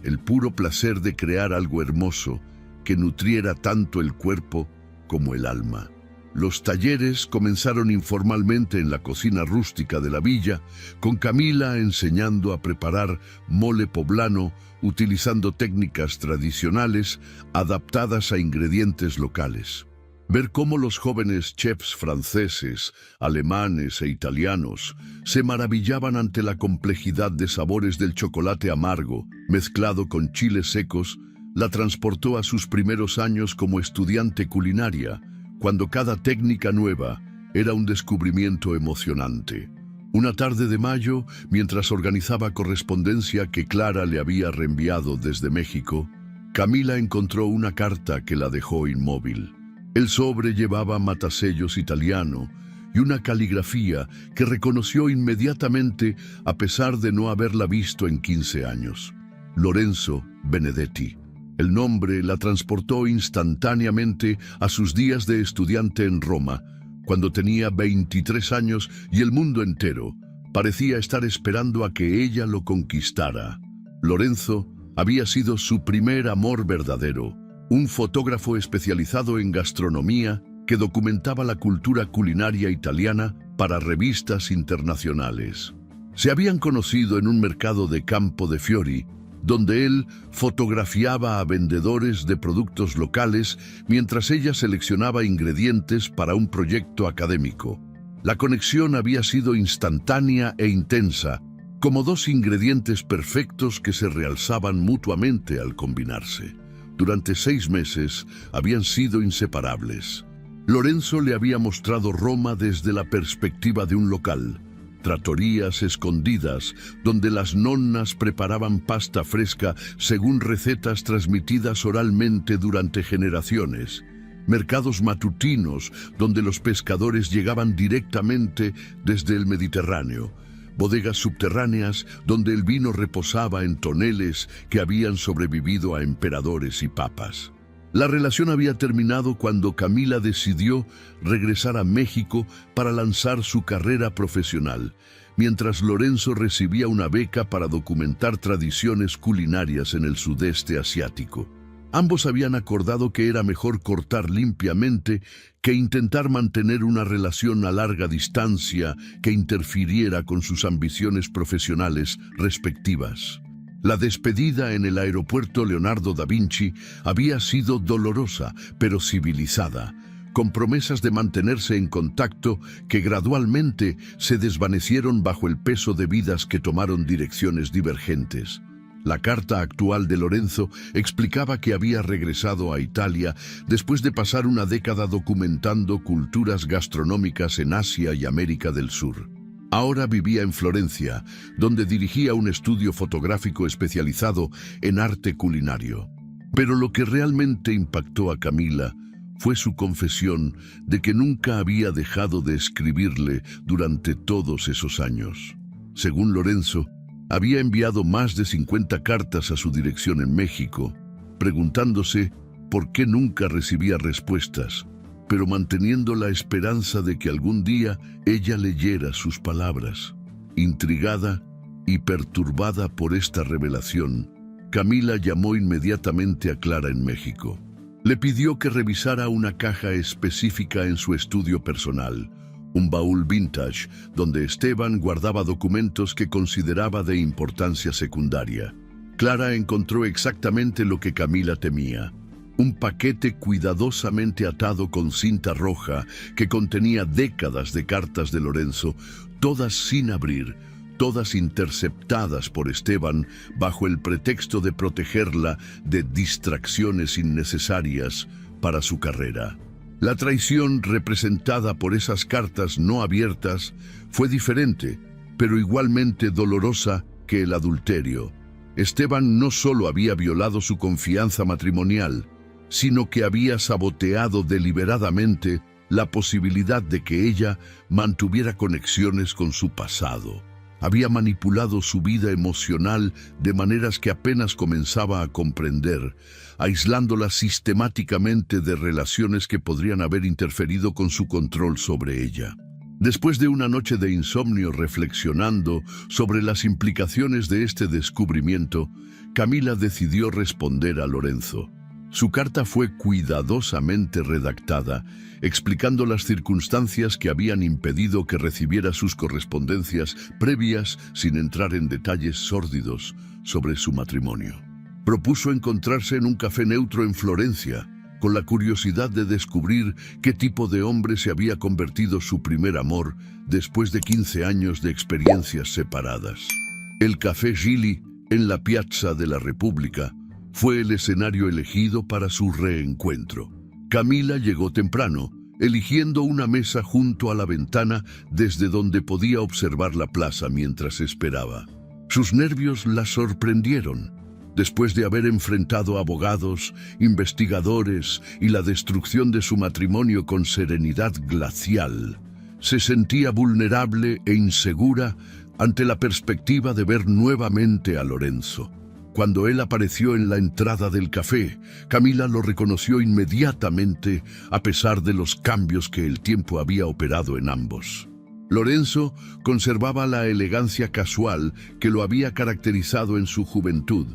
el puro placer de crear algo hermoso que nutriera tanto el cuerpo como el alma. Los talleres comenzaron informalmente en la cocina rústica de la villa, con Camila enseñando a preparar mole poblano utilizando técnicas tradicionales adaptadas a ingredientes locales. Ver cómo los jóvenes chefs franceses, alemanes e italianos se maravillaban ante la complejidad de sabores del chocolate amargo mezclado con chiles secos la transportó a sus primeros años como estudiante culinaria, cuando cada técnica nueva era un descubrimiento emocionante. Una tarde de mayo, mientras organizaba correspondencia que Clara le había reenviado desde México, Camila encontró una carta que la dejó inmóvil. El sobre llevaba matasellos italiano y una caligrafía que reconoció inmediatamente a pesar de no haberla visto en 15 años. Lorenzo Benedetti. El nombre la transportó instantáneamente a sus días de estudiante en Roma, cuando tenía 23 años y el mundo entero parecía estar esperando a que ella lo conquistara. Lorenzo había sido su primer amor verdadero, un fotógrafo especializado en gastronomía que documentaba la cultura culinaria italiana para revistas internacionales. Se habían conocido en un mercado de Campo de Fiori, donde él fotografiaba a vendedores de productos locales mientras ella seleccionaba ingredientes para un proyecto académico. La conexión había sido instantánea e intensa, como dos ingredientes perfectos que se realzaban mutuamente al combinarse. Durante 6 meses habían sido inseparables. Lorenzo le había mostrado Roma desde la perspectiva de un local. Trattorías escondidas, donde las nonnas preparaban pasta fresca según recetas transmitidas oralmente durante generaciones. Mercados matutinos, donde los pescadores llegaban directamente desde el Mediterráneo. Bodegas subterráneas, donde el vino reposaba en toneles que habían sobrevivido a emperadores y papas. La relación había terminado cuando Camila decidió regresar a México para lanzar su carrera profesional, mientras Lorenzo recibía una beca para documentar tradiciones culinarias en el sudeste asiático. Ambos habían acordado que era mejor cortar limpiamente que intentar mantener una relación a larga distancia que interfiriera con sus ambiciones profesionales respectivas. La despedida en el aeropuerto Leonardo da Vinci había sido dolorosa, pero civilizada, con promesas de mantenerse en contacto que gradualmente se desvanecieron bajo el peso de vidas que tomaron direcciones divergentes. La carta actual de Lorenzo explicaba que había regresado a Italia después de pasar una década documentando culturas gastronómicas en Asia y América del Sur. Ahora vivía en Florencia, donde dirigía un estudio fotográfico especializado en arte culinario. Pero lo que realmente impactó a Camila fue su confesión de que nunca había dejado de escribirle durante todos esos años. Según Lorenzo, había enviado más de 50 cartas a su dirección en México, preguntándose por qué nunca recibía respuestas, pero manteniendo la esperanza de que algún día ella leyera sus palabras. Intrigada y perturbada por esta revelación, Camila llamó inmediatamente a Clara en México. Le pidió que revisara una caja específica en su estudio personal, un baúl vintage donde Esteban guardaba documentos que consideraba de importancia secundaria. Clara encontró exactamente lo que Camila temía: un paquete cuidadosamente atado con cinta roja que contenía décadas de cartas de Lorenzo, todas sin abrir, todas interceptadas por Esteban bajo el pretexto de protegerla de distracciones innecesarias para su carrera. La traición representada por esas cartas no abiertas fue diferente, pero igualmente dolorosa que el adulterio. Esteban no solo había violado su confianza matrimonial, sino que había saboteado deliberadamente la posibilidad de que ella mantuviera conexiones con su pasado. Había manipulado su vida emocional de maneras que apenas comenzaba a comprender, aislándola sistemáticamente de relaciones que podrían haber interferido con su control sobre ella. Después de una noche de insomnio reflexionando sobre las implicaciones de este descubrimiento, Camila decidió responder a Lorenzo. Su carta fue cuidadosamente redactada, explicando las circunstancias que habían impedido que recibiera sus correspondencias previas sin entrar en detalles sórdidos sobre su matrimonio. Propuso encontrarse en un café neutro en Florencia, con la curiosidad de descubrir qué tipo de hombre se había convertido su primer amor después de 15 años de experiencias separadas. El Café Gili, en la Piazza de la República, fue el escenario elegido para su reencuentro. Camila llegó temprano, eligiendo una mesa junto a la ventana desde donde podía observar la plaza mientras esperaba. Sus nervios la sorprendieron. Después de haber enfrentado abogados, investigadores y la destrucción de su matrimonio con serenidad glacial, se sentía vulnerable e insegura ante la perspectiva de ver nuevamente a Lorenzo. Cuando él apareció en la entrada del café, Camila lo reconoció inmediatamente, a pesar de los cambios que el tiempo había operado en ambos. Lorenzo conservaba la elegancia casual que lo había caracterizado en su juventud,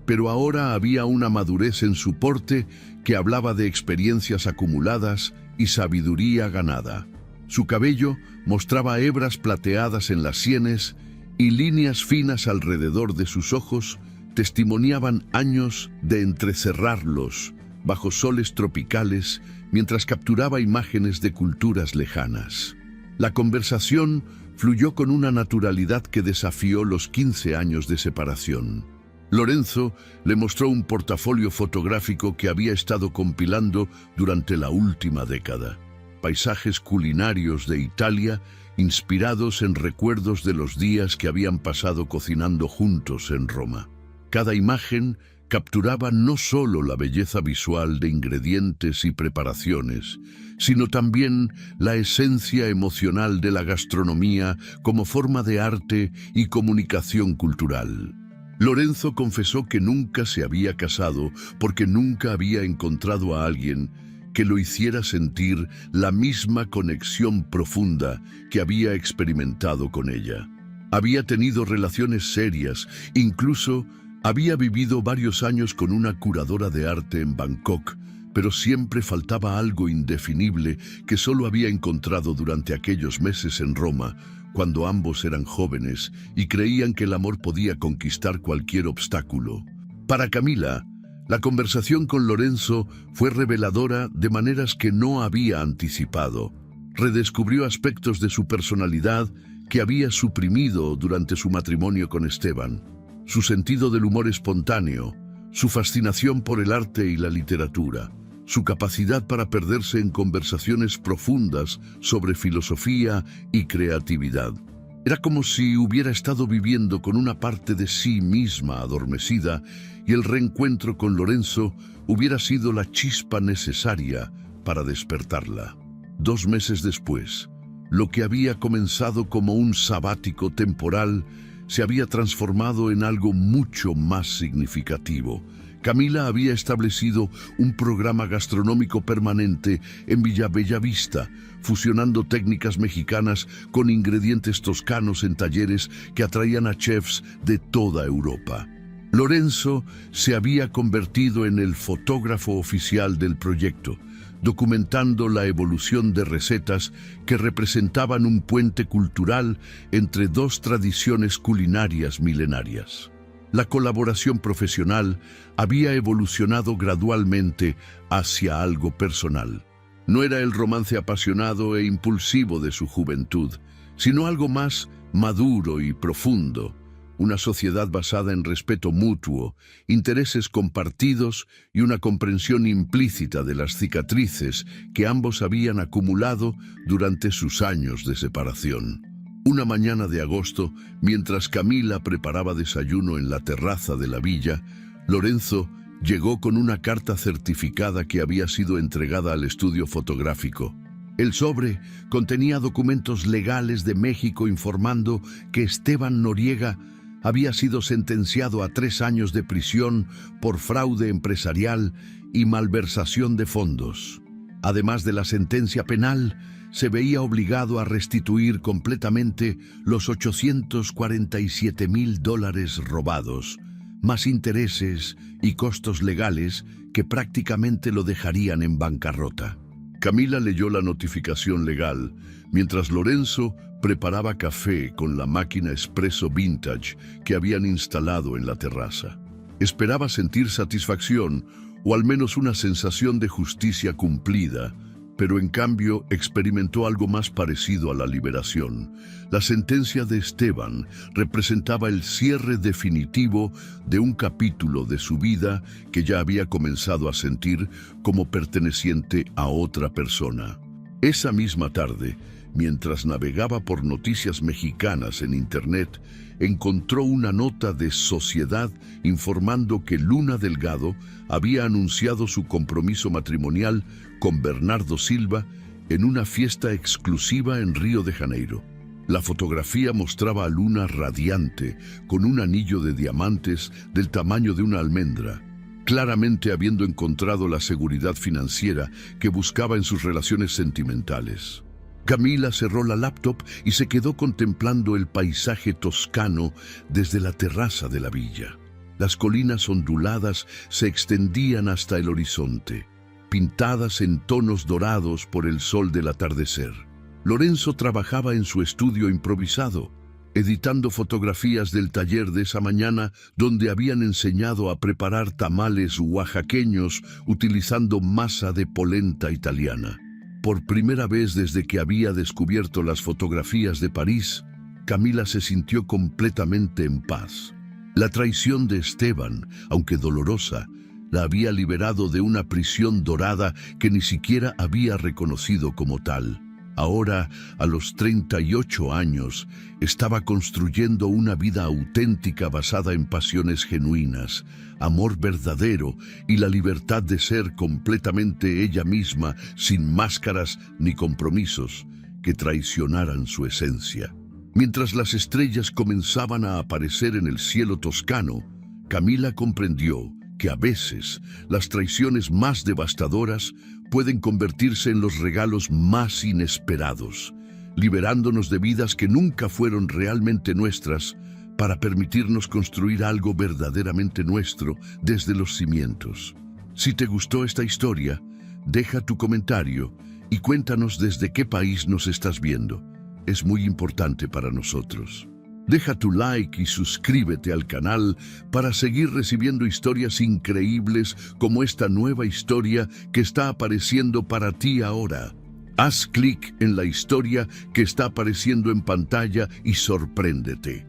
pero ahora había una madurez en su porte que hablaba de experiencias acumuladas y sabiduría ganada. Su cabello mostraba hebras plateadas en las sienes y líneas finas alrededor de sus ojos testimoniaban años de entrecerrarlos bajo soles tropicales mientras capturaba imágenes de culturas lejanas. La conversación fluyó con una naturalidad que desafió los 15 años de separación. Lorenzo le mostró un portafolio fotográfico que había estado compilando durante la última década. Paisajes culinarios de Italia inspirados en recuerdos de los días que habían pasado cocinando juntos en Roma. Cada imagen capturaba no solo la belleza visual de ingredientes y preparaciones, sino también la esencia emocional de la gastronomía como forma de arte y comunicación cultural. Lorenzo confesó que nunca se había casado porque nunca había encontrado a alguien que lo hiciera sentir la misma conexión profunda que había experimentado con ella. Había tenido relaciones serias, incluso había vivido varios años con una curadora de arte en Bangkok, pero siempre faltaba algo indefinible que solo había encontrado durante aquellos meses en Roma, cuando ambos eran jóvenes y creían que el amor podía conquistar cualquier obstáculo. Para Camila, la conversación con Lorenzo fue reveladora de maneras que no había anticipado. Redescubrió aspectos de su personalidad que había suprimido durante su matrimonio con Esteban. Su sentido del humor espontáneo, su fascinación por el arte y la literatura, su capacidad para perderse en conversaciones profundas sobre filosofía y creatividad. Era como si hubiera estado viviendo con una parte de sí misma adormecida y el reencuentro con Lorenzo hubiera sido la chispa necesaria para despertarla. 2 meses después, lo que había comenzado como un sabático temporal se había transformado en algo mucho más significativo. Camila había establecido un programa gastronómico permanente en Villa Bellavista, fusionando técnicas mexicanas con ingredientes toscanos en talleres que atraían a chefs de toda Europa. Lorenzo se había convertido en el fotógrafo oficial del proyecto, documentando la evolución de recetas que representaban un puente cultural entre dos tradiciones culinarias milenarias. La colaboración profesional había evolucionado gradualmente hacia algo personal. No era el romance apasionado e impulsivo de su juventud, sino algo más maduro y profundo, una sociedad basada en respeto mutuo, intereses compartidos y una comprensión implícita de las cicatrices que ambos habían acumulado durante sus años de separación. Una mañana de agosto, mientras Camila preparaba desayuno en la terraza de la villa, Lorenzo llegó con una carta certificada que había sido entregada al estudio fotográfico. El sobre contenía documentos legales de México informando que Esteban Noriega había sido sentenciado a 3 años de prisión por fraude empresarial y malversación de fondos. Además de la sentencia penal, se veía obligado a restituir completamente los $847,000 robados, más intereses y costos legales que prácticamente lo dejarían en bancarrota. Camila leyó la notificación legal, mientras Lorenzo preparaba café con la máquina espresso vintage que habían instalado en la terraza. Esperaba sentir satisfacción o al menos una sensación de justicia cumplida, pero en cambio experimentó algo más parecido a la liberación. La sentencia de Esteban representaba el cierre definitivo de un capítulo de su vida que ya había comenzado a sentir como perteneciente a otra persona. Esa misma tarde, mientras navegaba por noticias mexicanas en Internet, encontró una nota de Sociedad informando que Luna Delgado había anunciado su compromiso matrimonial con Bernardo Silva en una fiesta exclusiva en Río de Janeiro. La fotografía mostraba a Luna radiante, con un anillo de diamantes del tamaño de una almendra, claramente habiendo encontrado la seguridad financiera que buscaba en sus relaciones sentimentales. Camila cerró la laptop y se quedó contemplando el paisaje toscano desde la terraza de la villa. Las colinas onduladas se extendían hasta el horizonte, pintadas en tonos dorados por el sol del atardecer. Lorenzo trabajaba en su estudio improvisado, editando fotografías del taller de esa mañana donde habían enseñado a preparar tamales oaxaqueños utilizando masa de polenta italiana. Por primera vez desde que había descubierto las fotografías de París, Camila se sintió completamente en paz. La traición de Esteban, aunque dolorosa, la había liberado de una prisión dorada que ni siquiera había reconocido como tal. Ahora, a los 38 años, estaba construyendo una vida auténtica basada en pasiones genuinas, amor verdadero y la libertad de ser completamente ella misma, sin máscaras ni compromisos que traicionaran su esencia. Mientras las estrellas comenzaban a aparecer en el cielo toscano, Camila comprendió que a veces las traiciones más devastadoras pueden convertirse en los regalos más inesperados, liberándonos de vidas que nunca fueron realmente nuestras para permitirnos construir algo verdaderamente nuestro desde los cimientos. Si te gustó esta historia, deja tu comentario y cuéntanos desde qué país nos estás viendo. Es muy importante para nosotros. Deja tu like y suscríbete al canal para seguir recibiendo historias increíbles como esta nueva historia que está apareciendo para ti ahora. Haz clic en la historia que está apareciendo en pantalla y sorpréndete.